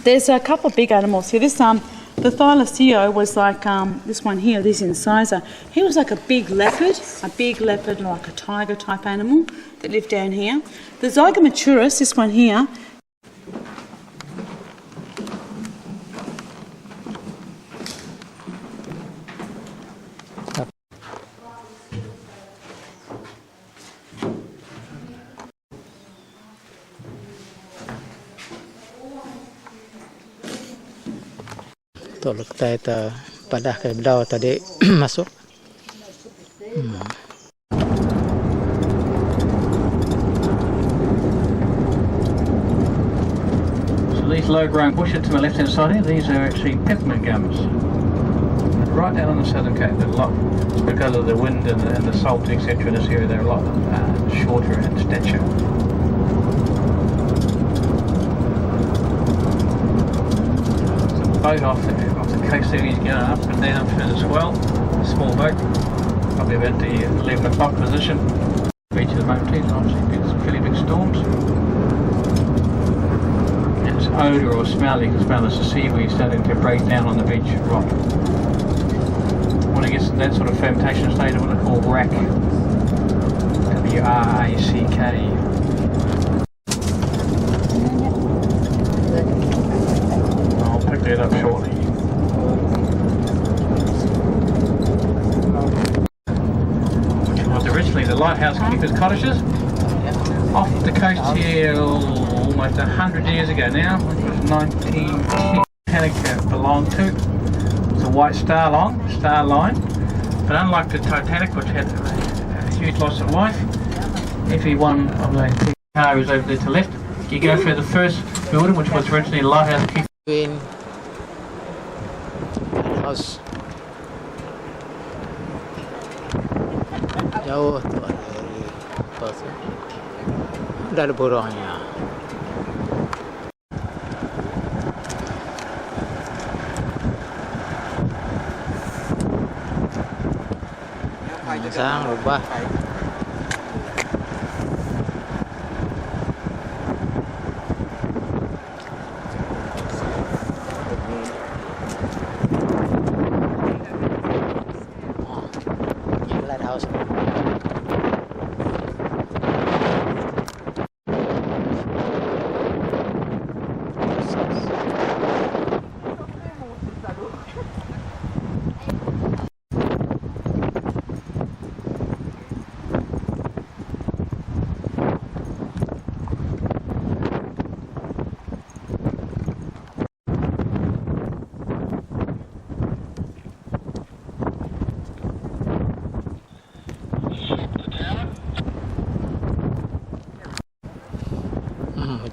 there's a couple of big animals here. This the Thylaceo was like this one here, this incisor. He was like a big leopard like a tiger type animal that lived down here. The Zygomaturus, this one here, Tolong kita padah ke belau tadi masuk. So these low-growing bushes to my left-hand side here, these are actually peppermint gums. Right down on the southern cape, they're a lot, because of the wind and the salt, etc. in this area, they're a lot shorter in stature. Boat off the coast there, he's going up and down through the swell, a small boat, probably about the 11 o'clock position. beach at the moment. It's obviously been some fairly big storms. And it's odour or smell, you can smell the seaweed starting to break down on the beach rock. When it gets to that sort of fermentation state of what they call rack, W-R-A-C-K. I'll pick that up shortly. Which was originally the lighthouse keepers' cottages off the coast here almost 100 years ago now, which was 1910. Titanic belonged to. It's a white star line, but unlike the Titanic, which had a huge loss of life, every one of the car is over there to the left. You go for the first building, which was originally a lighthouse keeper. House jauh tuh dari pos. Udah ada burungnya. Sang rubah. Lighthouse.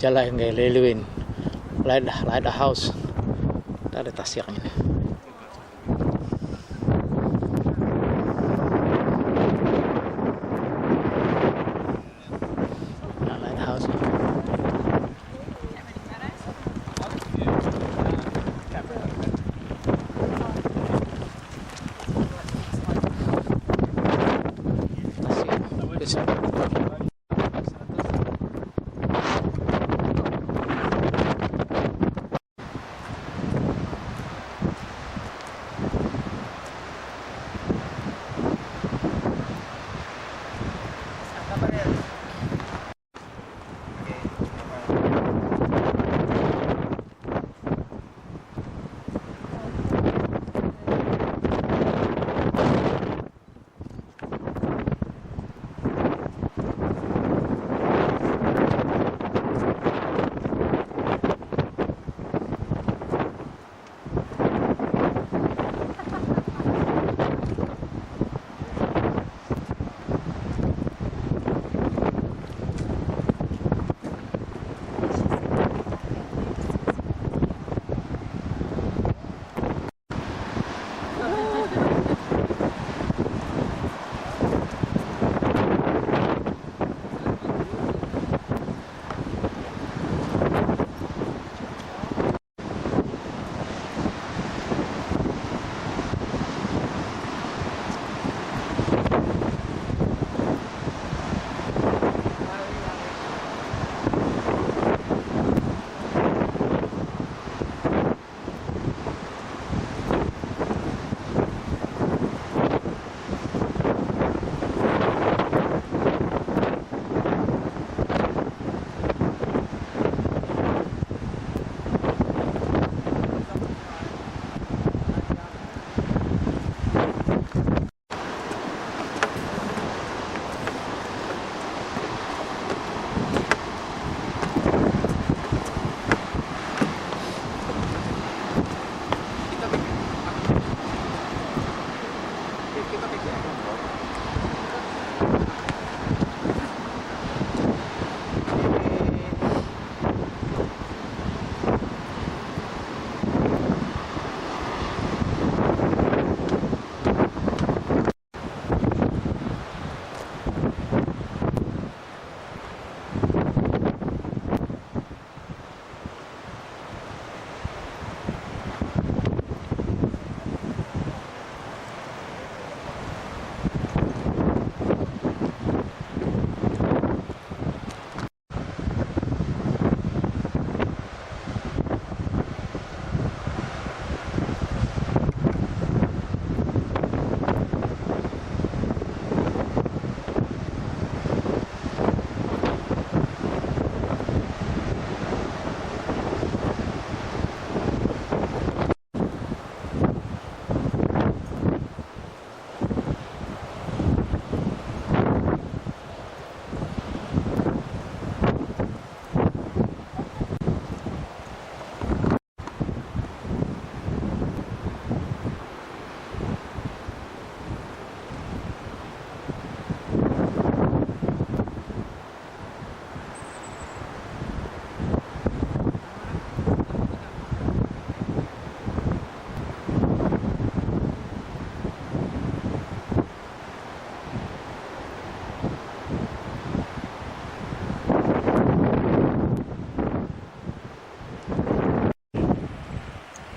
Jalan yang lelewin lighthouse. Ada tasirnya. Lighthouse.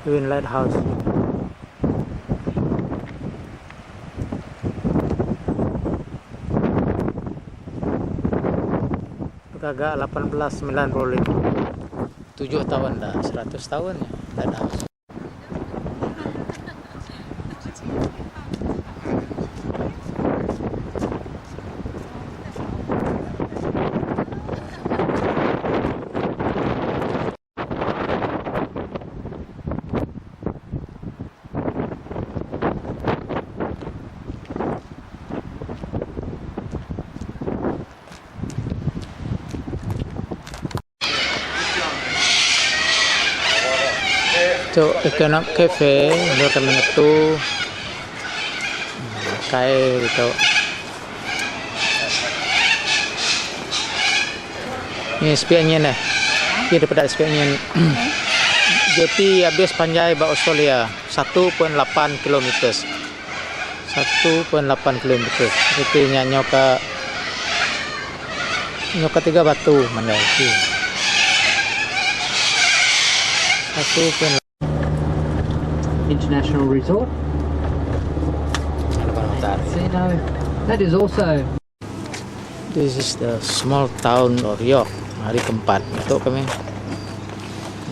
Twin Lighthouse. Agak 1895. 7 tahun dah, 100 tahun ya Lighthouse. So, Economic Cafe, menurut kami itu kayak gitu. Ini sepiannya nih. Ini daripada sepiannya. Jadi habis panjai ba Australia 1.8 km. 1.8 km. Itu nyoka 3 batu mana itu. 1.8 International Resort. Casino. That is also. This is the small town of York. Hari keempat untuk kami.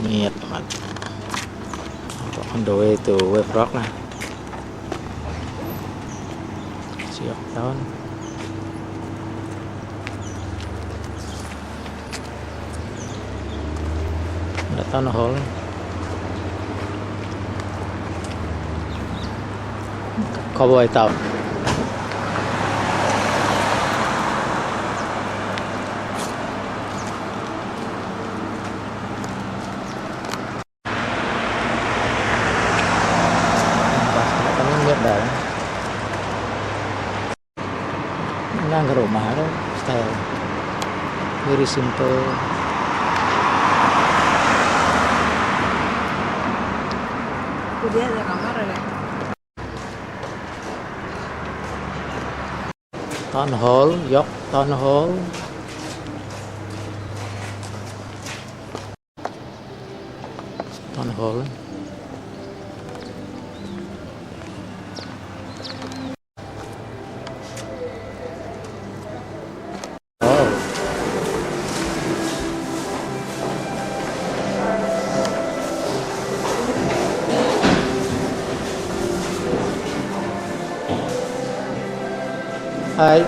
Niat teman. On the way to Wave Rock lah. York Town. Ada Town Hall. Cowboy Town. Kami lihat dah. Nggak ke rumah tuh, style very simple. Dia ada kamar ya. Town Hall, York Town Hall. Town Hall. Oh. Hai.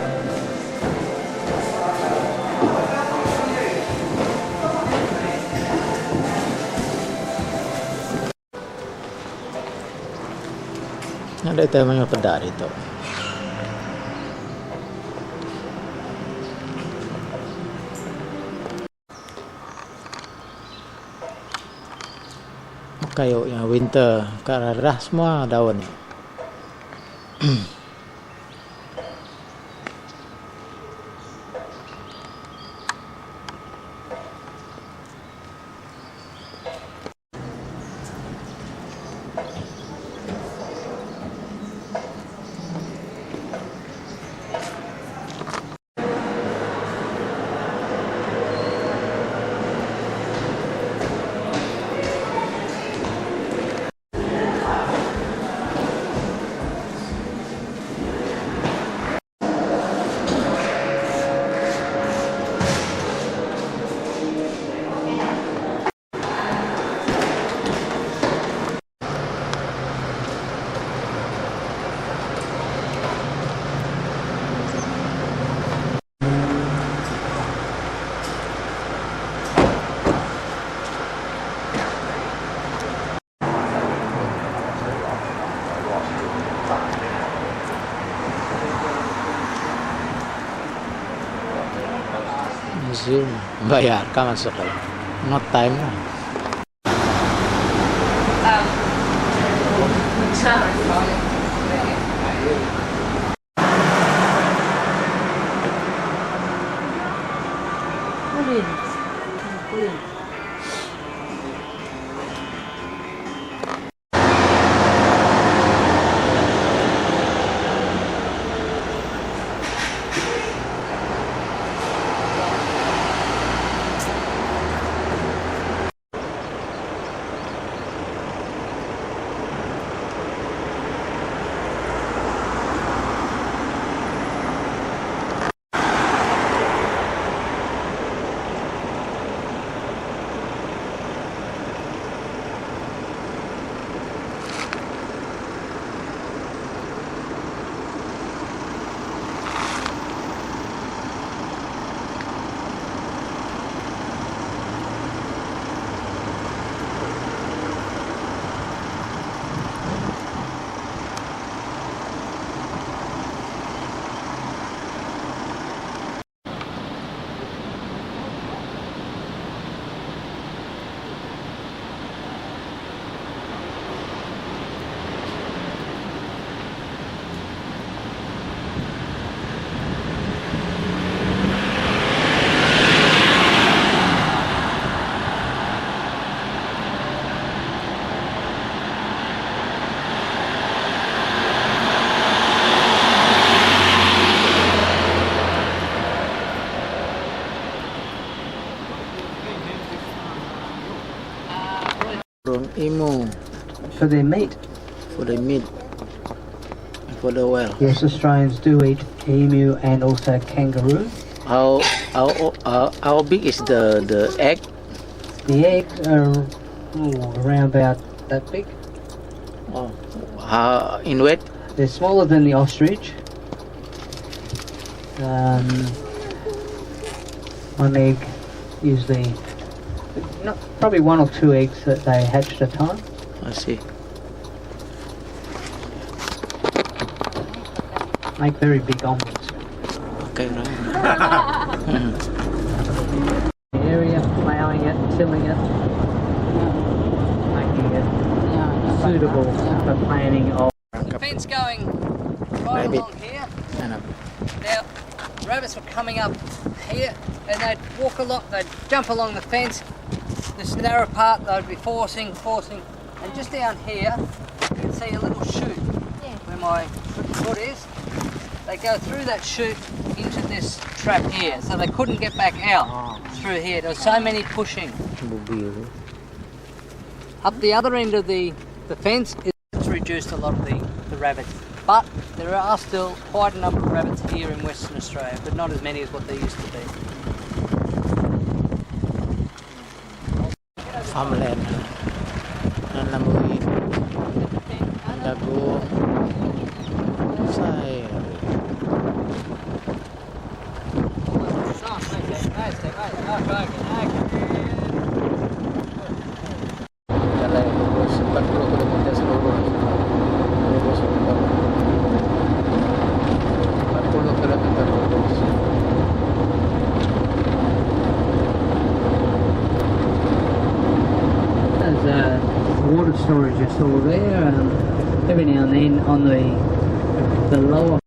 Ada temanya pedar itu. Kayaknya winter karena semua daun. Museum bayar kan masuk kalau not time lah. From emu. For their meat. For the meat. For the oil. Yes, Australians do eat emu and also kangaroo. How big is the egg? The eggs are around about that big. Oh, in weight? They're smaller than the ostrich. One egg usually, probably 1 or 2 eggs that they hatch at a time. I see. Make very big omelets. Okay, right. The area, ploughing it, tilling it, making it suitable for planting of. The fence going right along here. Now, rabbits were coming up here and they'd walk along, they'd jump along the fence. This narrow part they'd be forcing, and just down here you can see a little chute where my foot is. They go through that chute into this trap here, so they couldn't get back out through here. There was so many pushing. Up the other end of the fence, it's reduced a lot of the rabbits. But there are still quite a number of rabbits here in Western Australia, but not as many as what there used to be. Farmland. Nanamui. Lagu. Say. Jalan lurus 40 km seluruh. Lurus 40 km lurus. There's water storage just all there. Every now and then on the lower.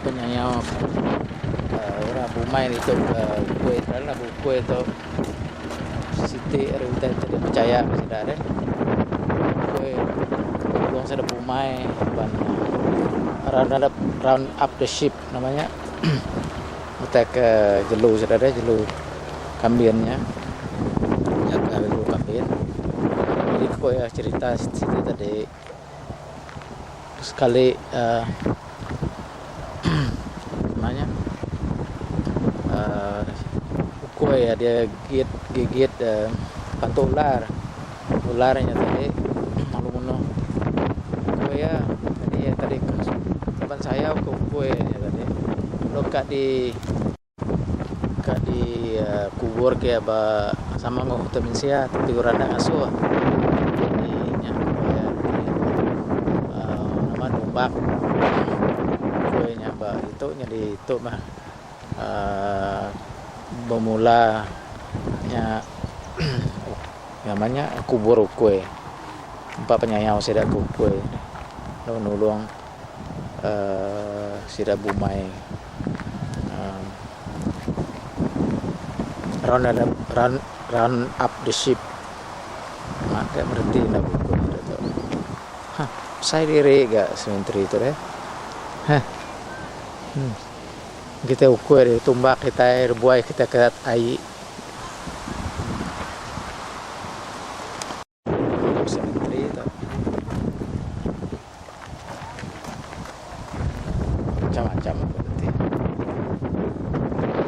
Penyayau orang Bumai itu kue adalah kue itu Siti ada tidak percaya sudah ada kue luang sudah Bumai round up the ship namanya kita ke jelu sudah ada jelu kambinnya jaga jelu kambin jadi kue cerita Siti tadi sekali namanya kue ya dia gigit pantu ularnya tadi malu kue ya tadi kapan saya ke kue ya tadi lo kak di kubur ke ba sama ngok vitamin C tapi uranda asuh ini ya nama numbak kuenya ba itu jadi itu mah bermulanya namanya kubur kue empat penyayau sidak kue nulung sidak Bumai run up the ship mak dia berhenti nak buku itu saya diri gak sementri itu deh kita ukur tumbak kita air buai kita ke air sementri itu macam-macam berarti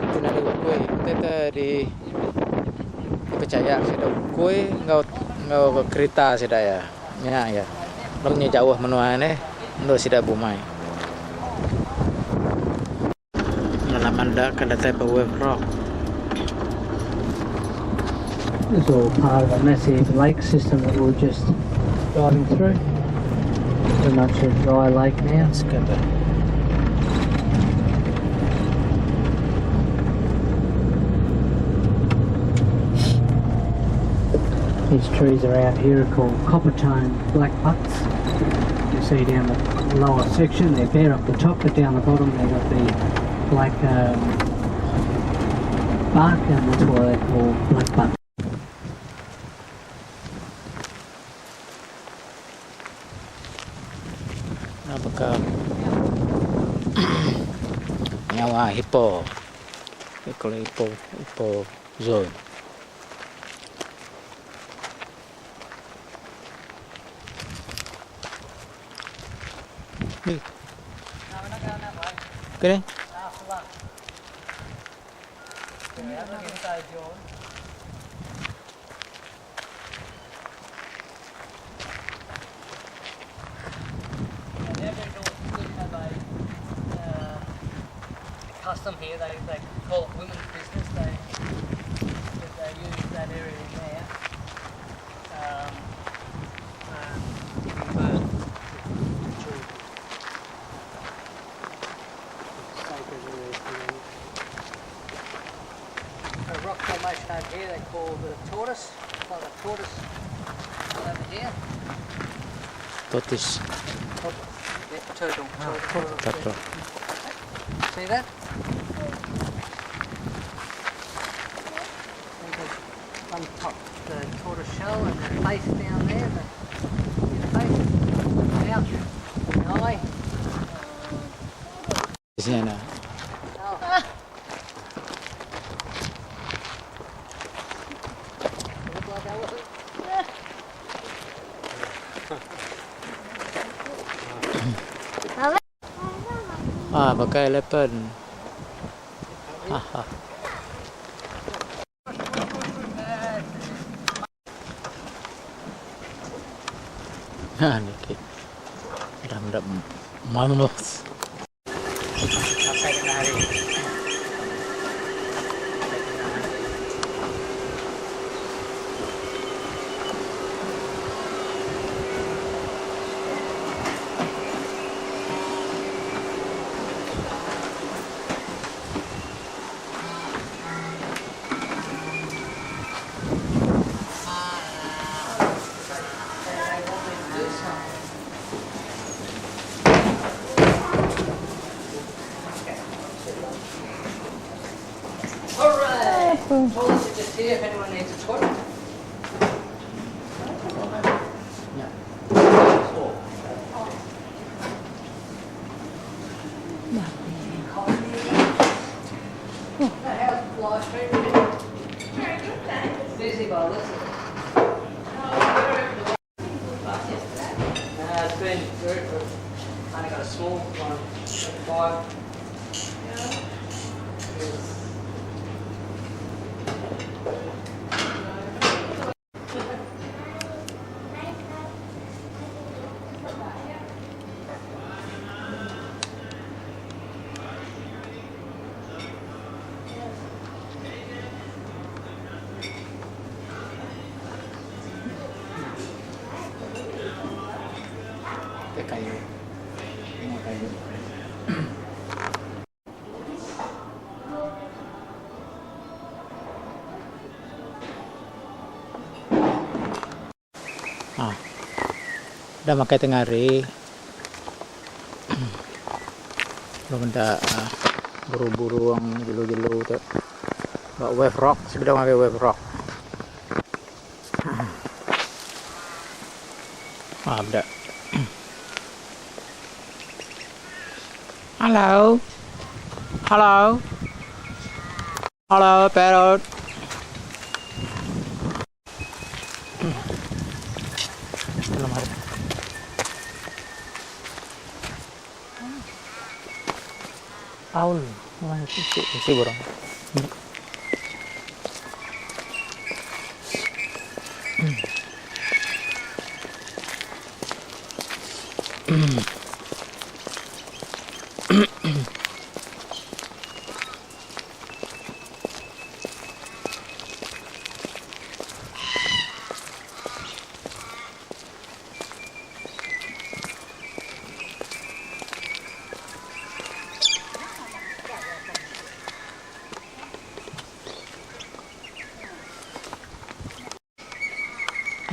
itu nanti kue kita dipercaya sudah kue ngau kereta sudah ya lemnya jauh menuanya untuk sudah Bumai Anda kada type of wave rock. It's all part of a massive lake system that we're just driving through. Pretty much a dry lake now. It's good. These trees around here are called copper-tone black butts. You see down the lower section, they're bare up the top, but down the bottom they've got the black bark, and that's why they're called black butt. Apakah nyawa hippo. Kalau hippo zone. Nih. Cái custom here, they call it women's business. They use that area in there. Giving birth to children. A rock formation over here they call the tortoise. Like a tortoise over here. tortoise. Yeah, turtle. Turtle. See that? Untop the tortoise shell and the face down there, the face, out, the eye. Di sini ada. Oh. Look like elephant. Ah, pakai elephant. Haha. Nah, ni kit. Ram mammoth. Alright, toilets are just here if anyone needs a toilet. How's live stream? Busy by this. It's been very good. Only got a small one, 5. Kayu. Ini kayu. Ah. Udah pakai tengari. Belum ada buru-buru yang jelu-jelu tuh. Bawa wave rock, sudah pakai wave rock. Ah, udah. Hello. Hello. Hello, parrot. Aul, isi burung.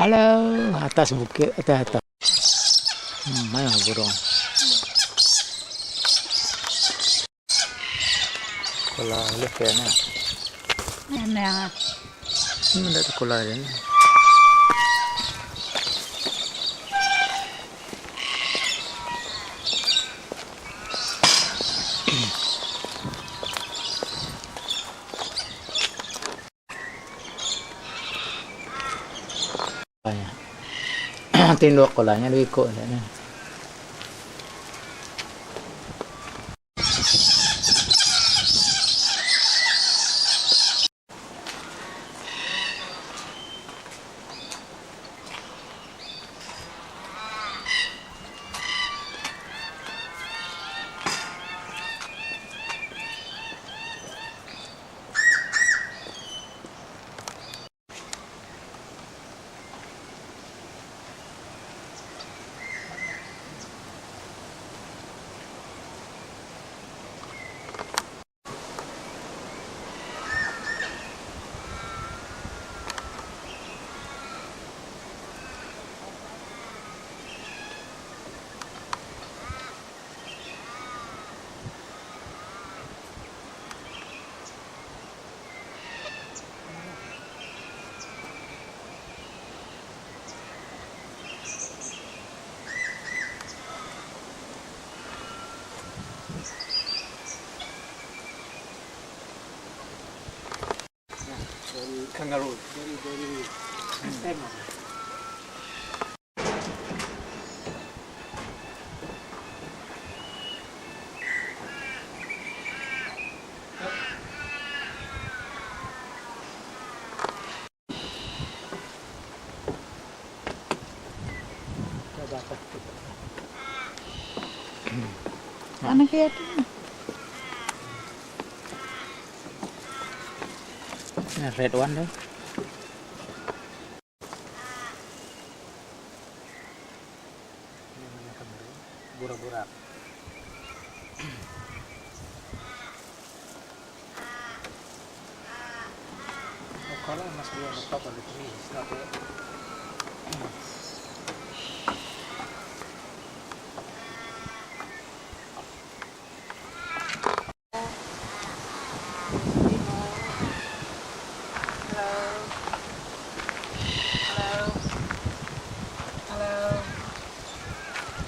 Halo, atas bukit, atas. Mana burung? Kalau lihat kayaknya. Mana? Ini ada sekolah ini. tindok ko lang, yan wiko na. Kangaroo. Ano kaya ito? Red one deh. Burak-burak. Oh, kalau mas dia on top of the tree, it's not it.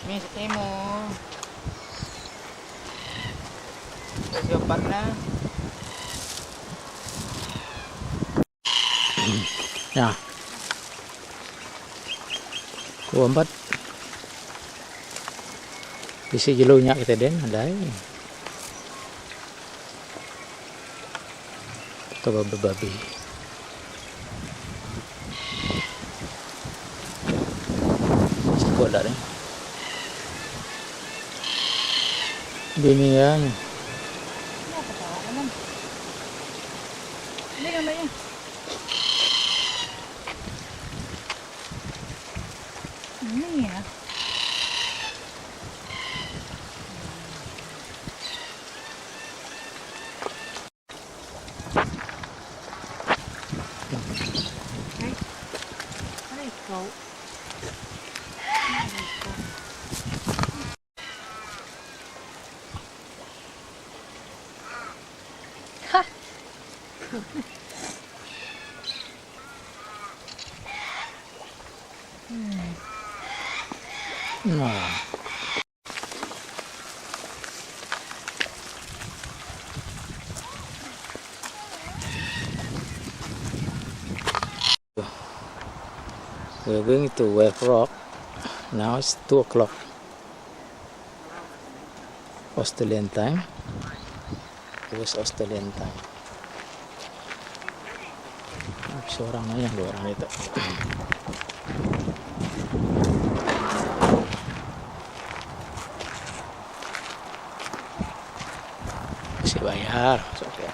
Miss Emo. Where's your partner? Ya. Kuambat. Isi jelunya kita den ada. Coba babi. Sekut dah deh. Bini ya. Ini gambarnya. Ini ya. Hai kau. Nah. We're going to Wave Rock. Now it's 2 o'clock Australian time. West Australian time. Seorang aja, 2 orang itu. Masih bayar, okay.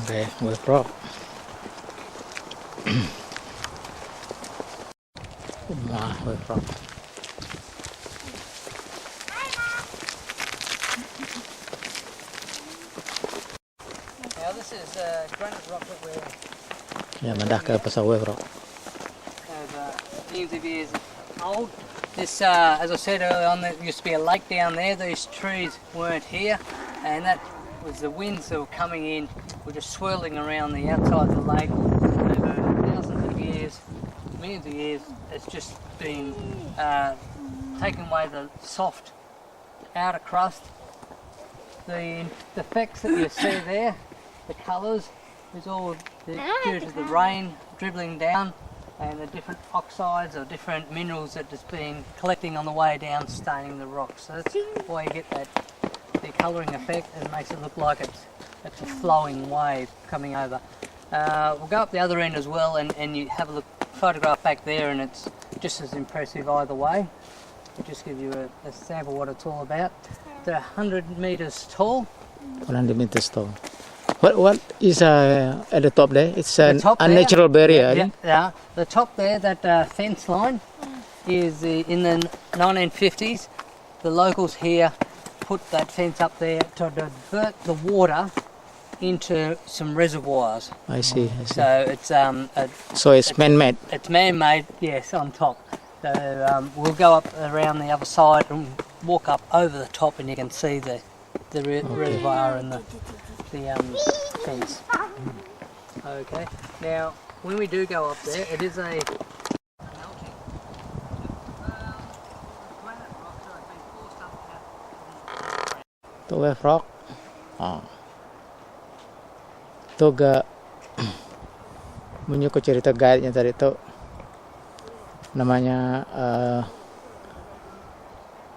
Okay, Wave Rock. Wave Rock. Now this is granite rock that we're Ya, mendah ke pasar Wave Rock. millions of years old. This, as I said earlier on, there used to be a lake down there. These trees weren't here, and that was the winds that were coming in, were just swirling around the outside of the lake over thousands of years, millions of years. It's just been taken away the soft outer crust. The effects that you see there, the colours, is all due to the rain dribbling down and the different oxides or different minerals that has been collecting on the way down, staining the rocks. So that's why you get that colouring effect, and it makes it look like it's a flowing wave coming over. We'll go up the other end as well, and you have a look, photograph back there, and it's just as impressive either way. I'll just give you a sample of what it's all about. They're 100 metres tall. 100 meters tall. What is at the top there? It's a there, natural barrier. Yeah. The top there, that fence line, is in the 1950s. The locals here put that fence up there to divert the water into some reservoirs. I see. So it's so it's man-made. It's man-made, yes, on top. So we'll go up around the other side and walk up over the top, and you can see the reservoir and the fence. Okay. Now, when we do go up there, it is a to wave rock. Itu gak menyuku cerita guide-nya tadi itu namanya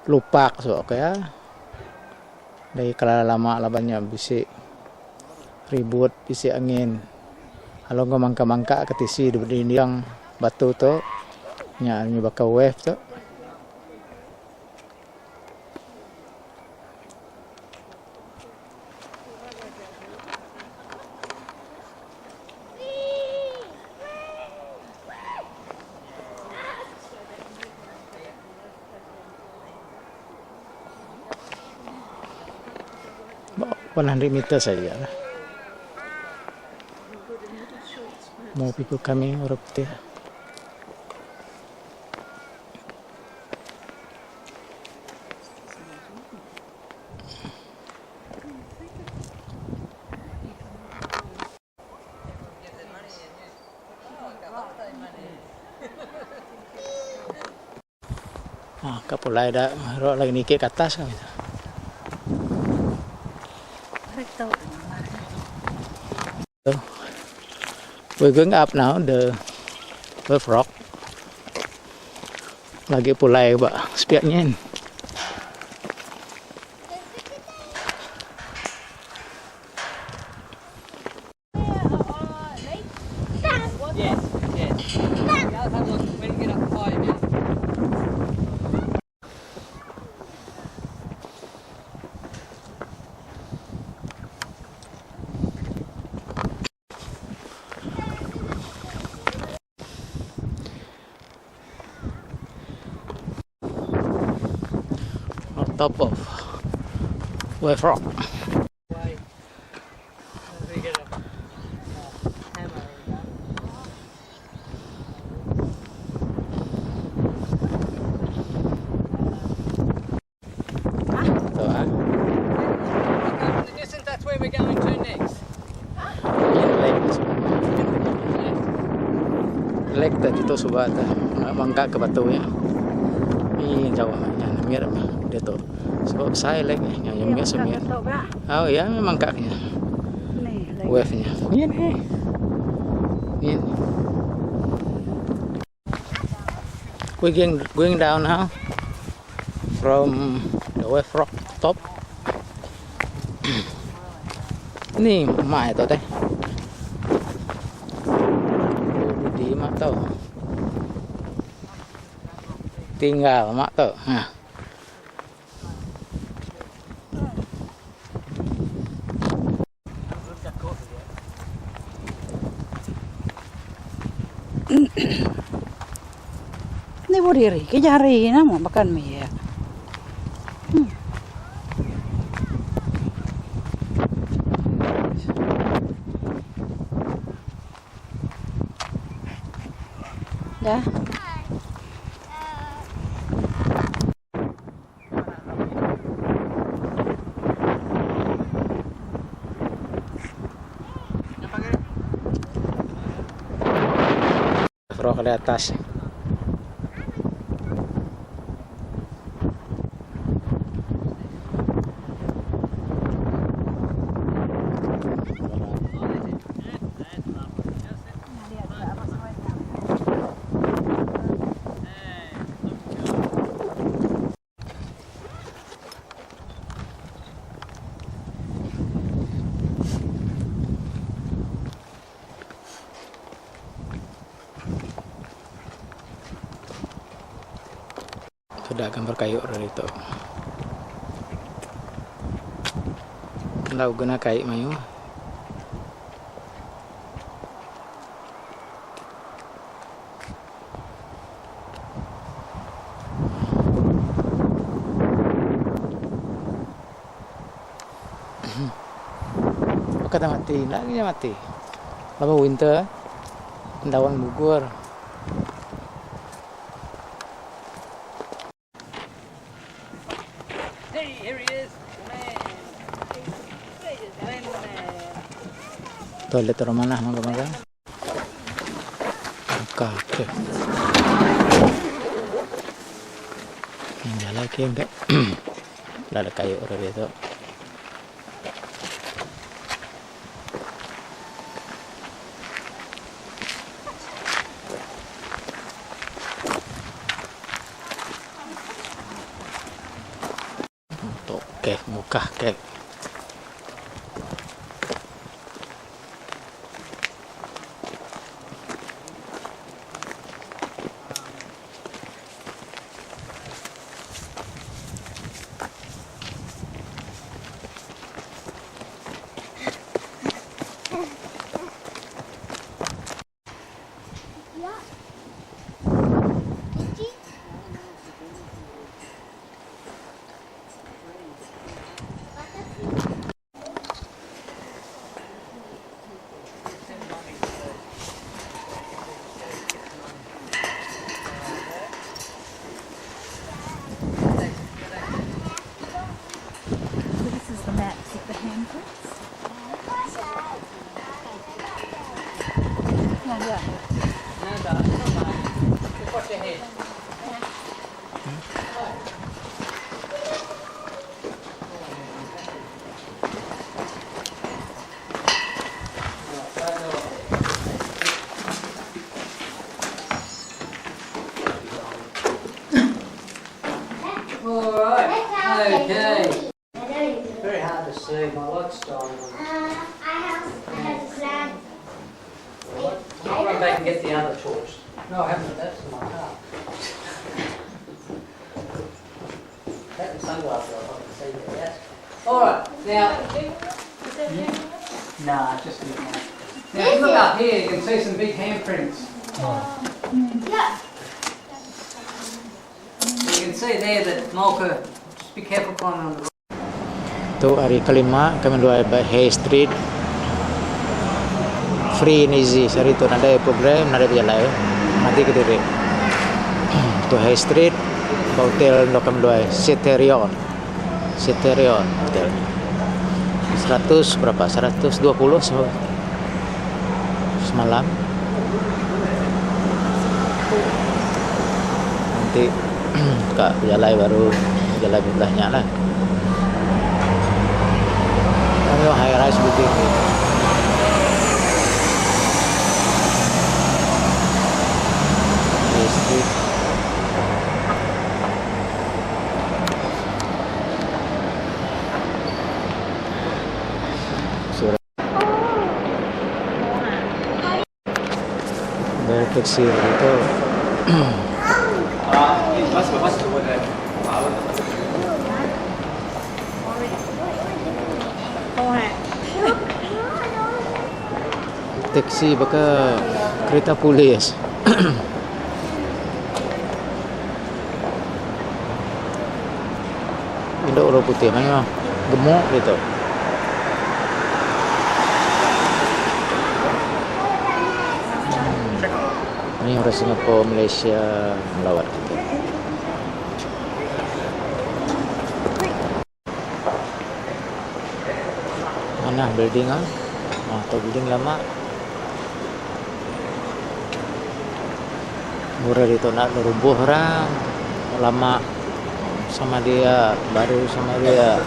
lupak so ya. Dari kala lama labannya bisi ribut, bisi angin. Kalau nggak mangka-mangka ketisi di yang batu tuh nya bakal wave tuh. About 100 meters saja lah. More people coming up there. Kapulai dah rok lagi nikik ke atas kan itu. So, we're going up now the rock. Lagi pulai ba spiaknya. Top of wave rock. That's where we're going to next. Lek tadi tu subata mangka ke batunya. Ini jauh namanya dia tu. Sebab saya lagi yang biasa mian. Oh ya memang kaknya. Wave-nya. Mian Mian. We're going down now from the wave rock top. Ini mai tu teh. Di mak tu. Tinggal mak tu. Ini berdiri, kejari nama makan mie. Dah. Rock di atas. Sudah gambar kayu dari itu. Lau guna kayu mayu. Kata mati, lagi mati. Lama winter, daun gugur. Hey, here he is, the man. Hey, the man. Toilet orang mana maga-maga? Oke. Jalan ke enggak? Ada kayu orang itu. Kek muka kek. Okay. Very hard to see. My light's dying. I'll run back and get the other torch. No, I haven't. That's in my car. That was sunglasses. I can see there. Yes. All right. Now. Nah, just a minute. Now, if you look up here, you can see some big handprints. Yeah. You can see there that Molka. Just be careful climbing on the. Itu hari kelima kami dua High Street free and easy. Hari itu ada program, ada jalan. Mati kita deh. Itu High Street, hotel kami dua Ceterion hotel. 100 berapa? 120 semalam. Nanti kak jalan baru jalan sebelahnya lah. Kami high rise building. Street. Surat. Dari kecil itu. Taksi baka kereta polis. Indo orang putih memang gemuk gitu. Ini orang Singapura, Malaysia melawat kita. Mana building ah? Atau building lama. Murah itu nak rubuh orang lama sama dia, baru sama dia.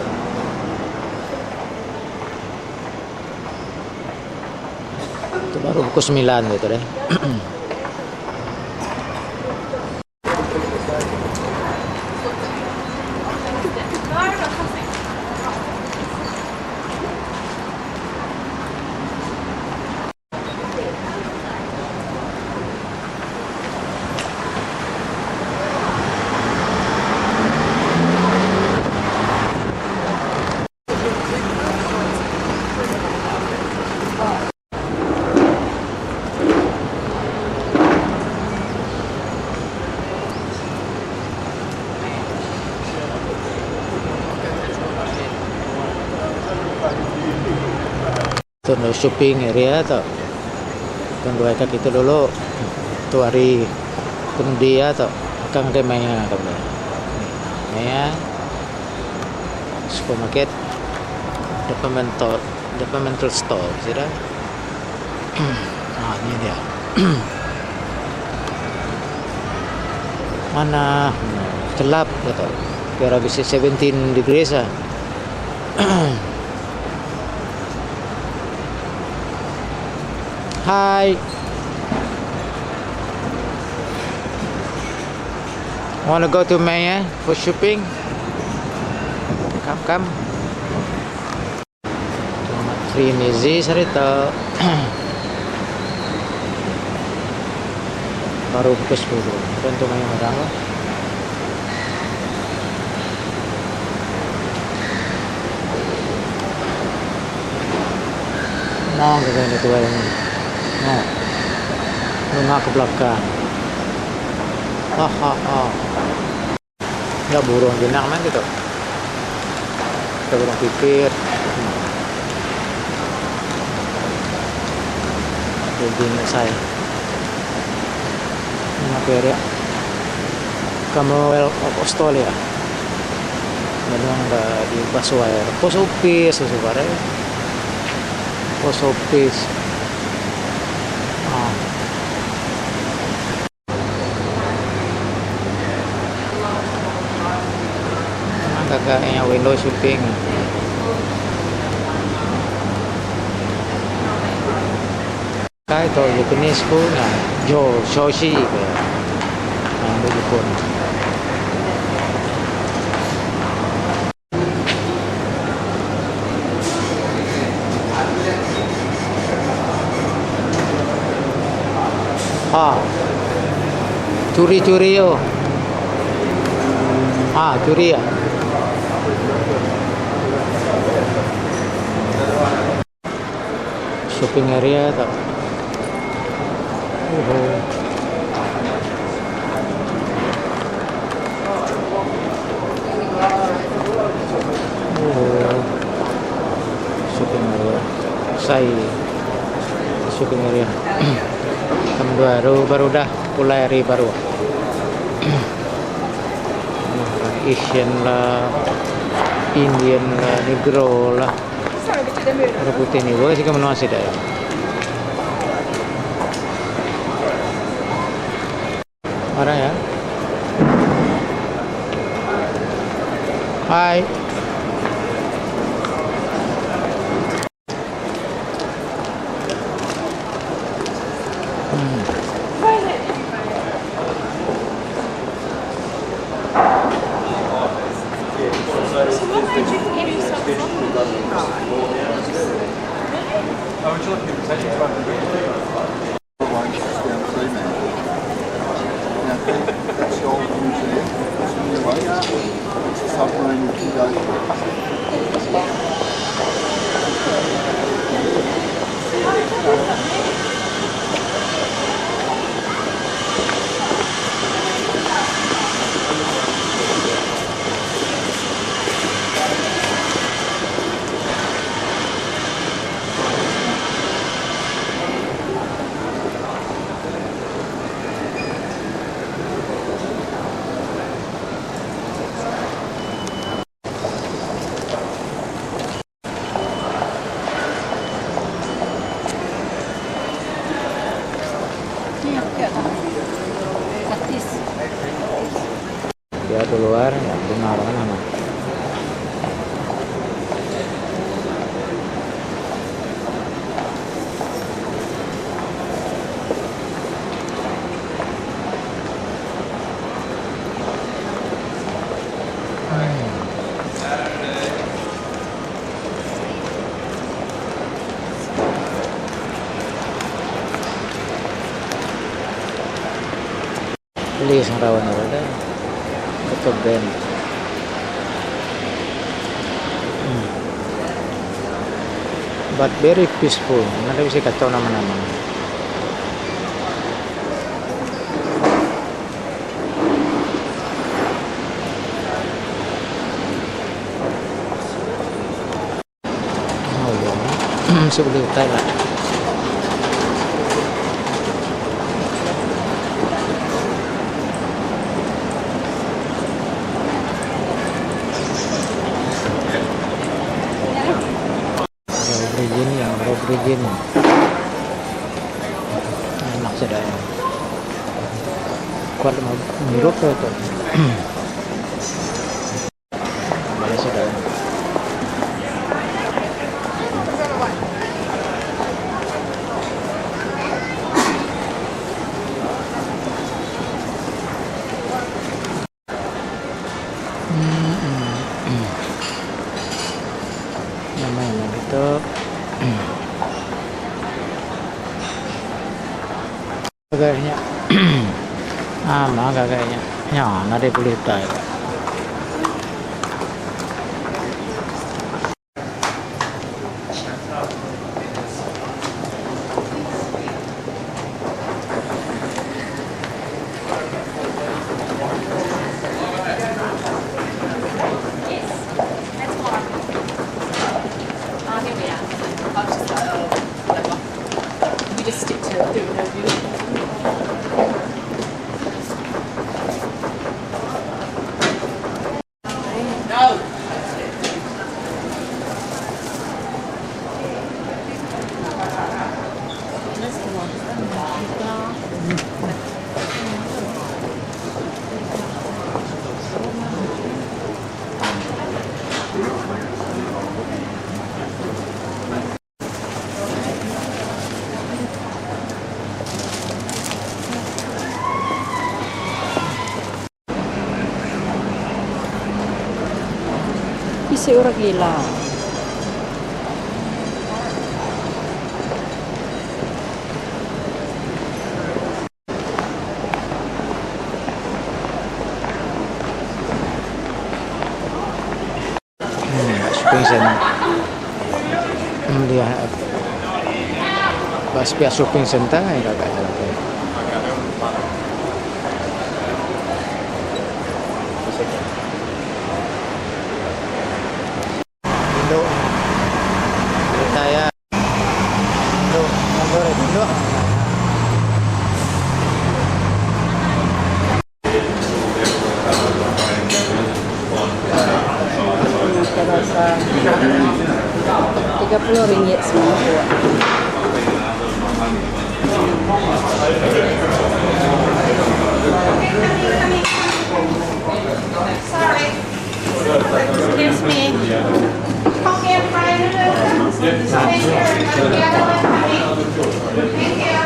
Itu baru pukul 9 gitu deh. Itu no shopping area atau tunggu aja gitu dulu tuh hari tunggu dia atau kang remanya kamu ya supermarket departmental store sudah. Ah ini dia. Mana gelap gitu kira bisa 17 degrees ah. Hi. Want to go to Maya for shopping? Come. Free and easy sarita. Baru pukul 10. Tentu Maya madang. Nah, gagawin ito ay lunga ke belakang. Nggak burung jenak man gitu. Kita burung pipit. Jadi saya. Ini area Commonwealth of Australia. Memang di Basuair. Post office sebenarnya. Post office. Kagaknya window shopping. Cái tôi Japanese food là sushi yang di Jepun. Curi yo. Curi ya. Shopping area tak. Shopping area. Shopping area. Baru dah mulai hari baru. Asian lah, Indian lah, Negro lah. Orang putih ni boleh sih kamu nasi dah. Marah ya? Hai. Dia keluar ya benar mana. Beli sang rawan ada. Betul ben. But very peaceful. Nada bisa kacau nama-nama. Oh ya, sebelum Thailand. Begini enak sedaya kuat mirip itu boleh sedaya namanya gitu. Kayaknya kayaknya ya nggak ada boleh tahu. Isi orang gila. Shopping center. Dia pas pihak shopping center ya kakak jalan. Indo saya Indo Rasa 30 ringgit semua buat. Sorry. Excuse me. Coffee and fried noodles. Thank you. Thank you.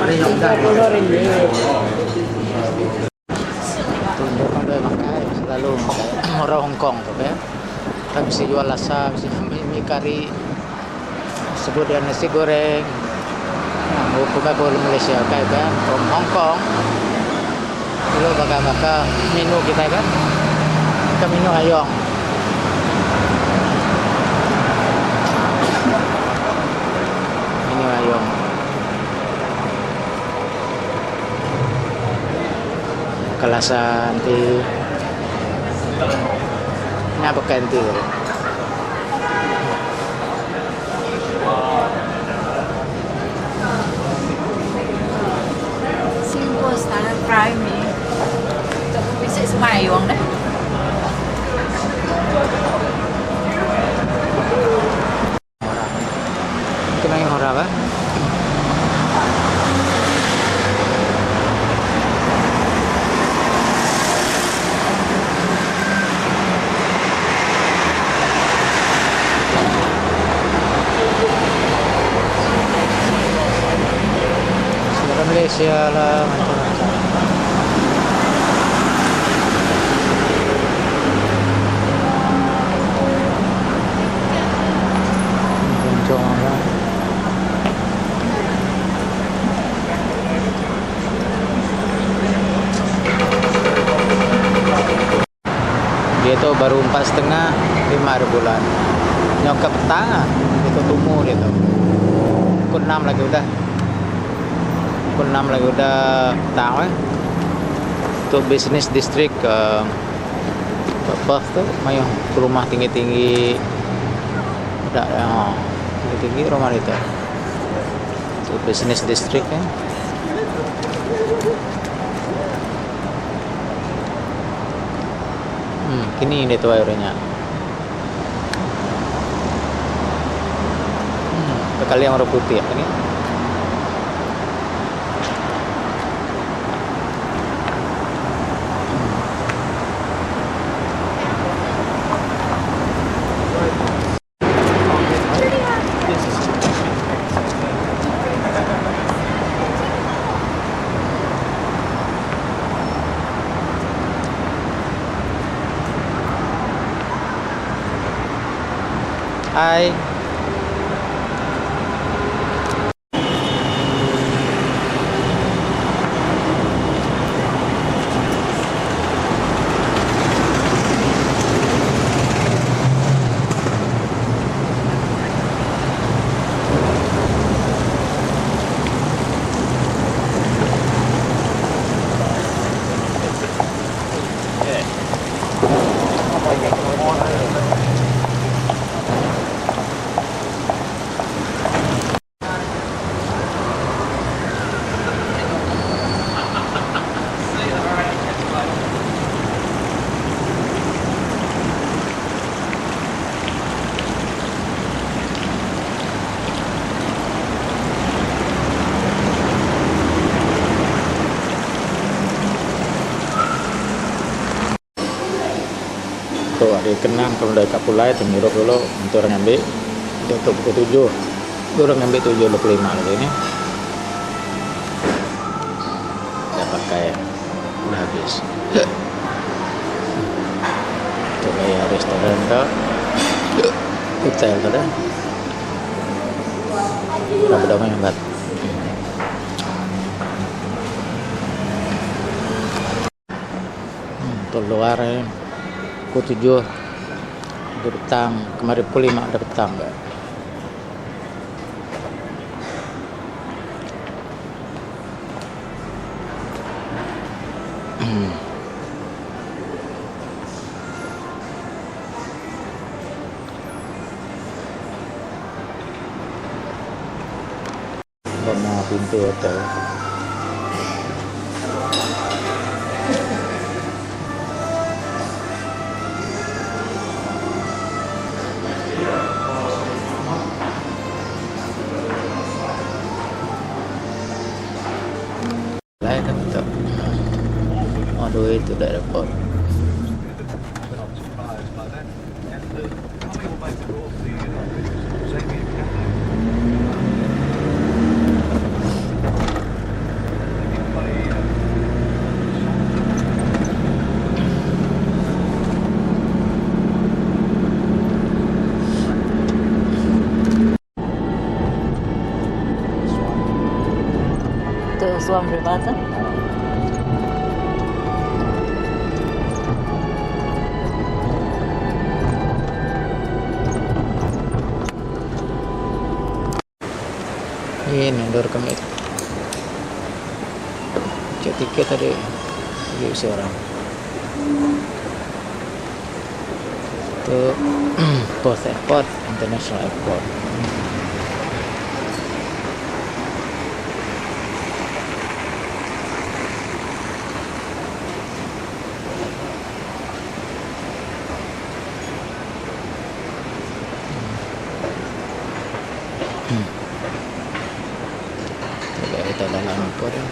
30 ringgit. Selalu orang Hong Kong tu kan. Kita bisa jual lasa, bisa mie kari, sebut dia nasi goreng. Hukumnya boleh Malaysia kan, from Hong Kong. Dulu bakal menu kita kan, kita menu ayong. Menu ayong. Kelasan di apa kanti Singapore style fry mi. Tôi biết sẽ mày uống đấy. Kena yang orang apa? Malaysia lah macam-macam. Boncong lah. 4,5, 5 ada bulan. Nyokap petang itu tumbuh dia tuh. Pukul 6 lagi udah. Pukul 6 lagi udah petang. Untuk bisnis distrik Perth tuh, mayo rumah tinggi-tinggi. Udah tinggi-tinggi rumah itu. Untuk bisnis distrik ya. Kini dia tuh airnya. Kali yang warna putih ya ini. Hai. Tuh ada kenang kalau dari Kapulai tengiruk dulu untuk orang ambil untuk pukul 7 itu orang ambil 7.25 lagi ini udah pakai udah habis itu kayak restoran tuh hotel tuh dah udah berdomai hebat tuh luar ya. Pukul 7 ada petang, kemarin pukul 5 ada petang enggak? Warna pintu hotel. Itu dah dapat. Itu suam privata. Ini mandor kami cek tiket tadi bagi seorang itu Perth Airport International Airport kita dalam apa dah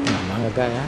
nama agak ya.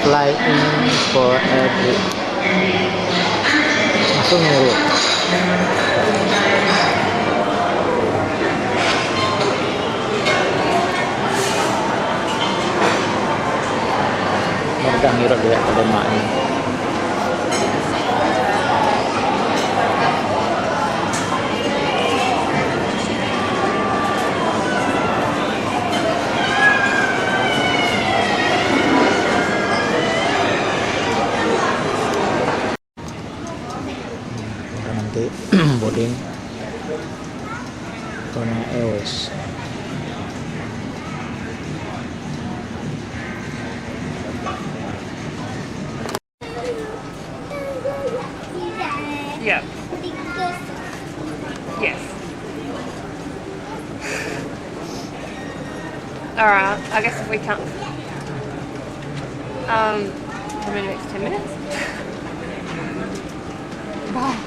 fly in for every langsung nyuruh mereka ngira dia ada maknya. Nanti boarding Kana Airways. Yeah. Yes. Alright, I guess if we can't. Probably the next 10 minutes. Bye.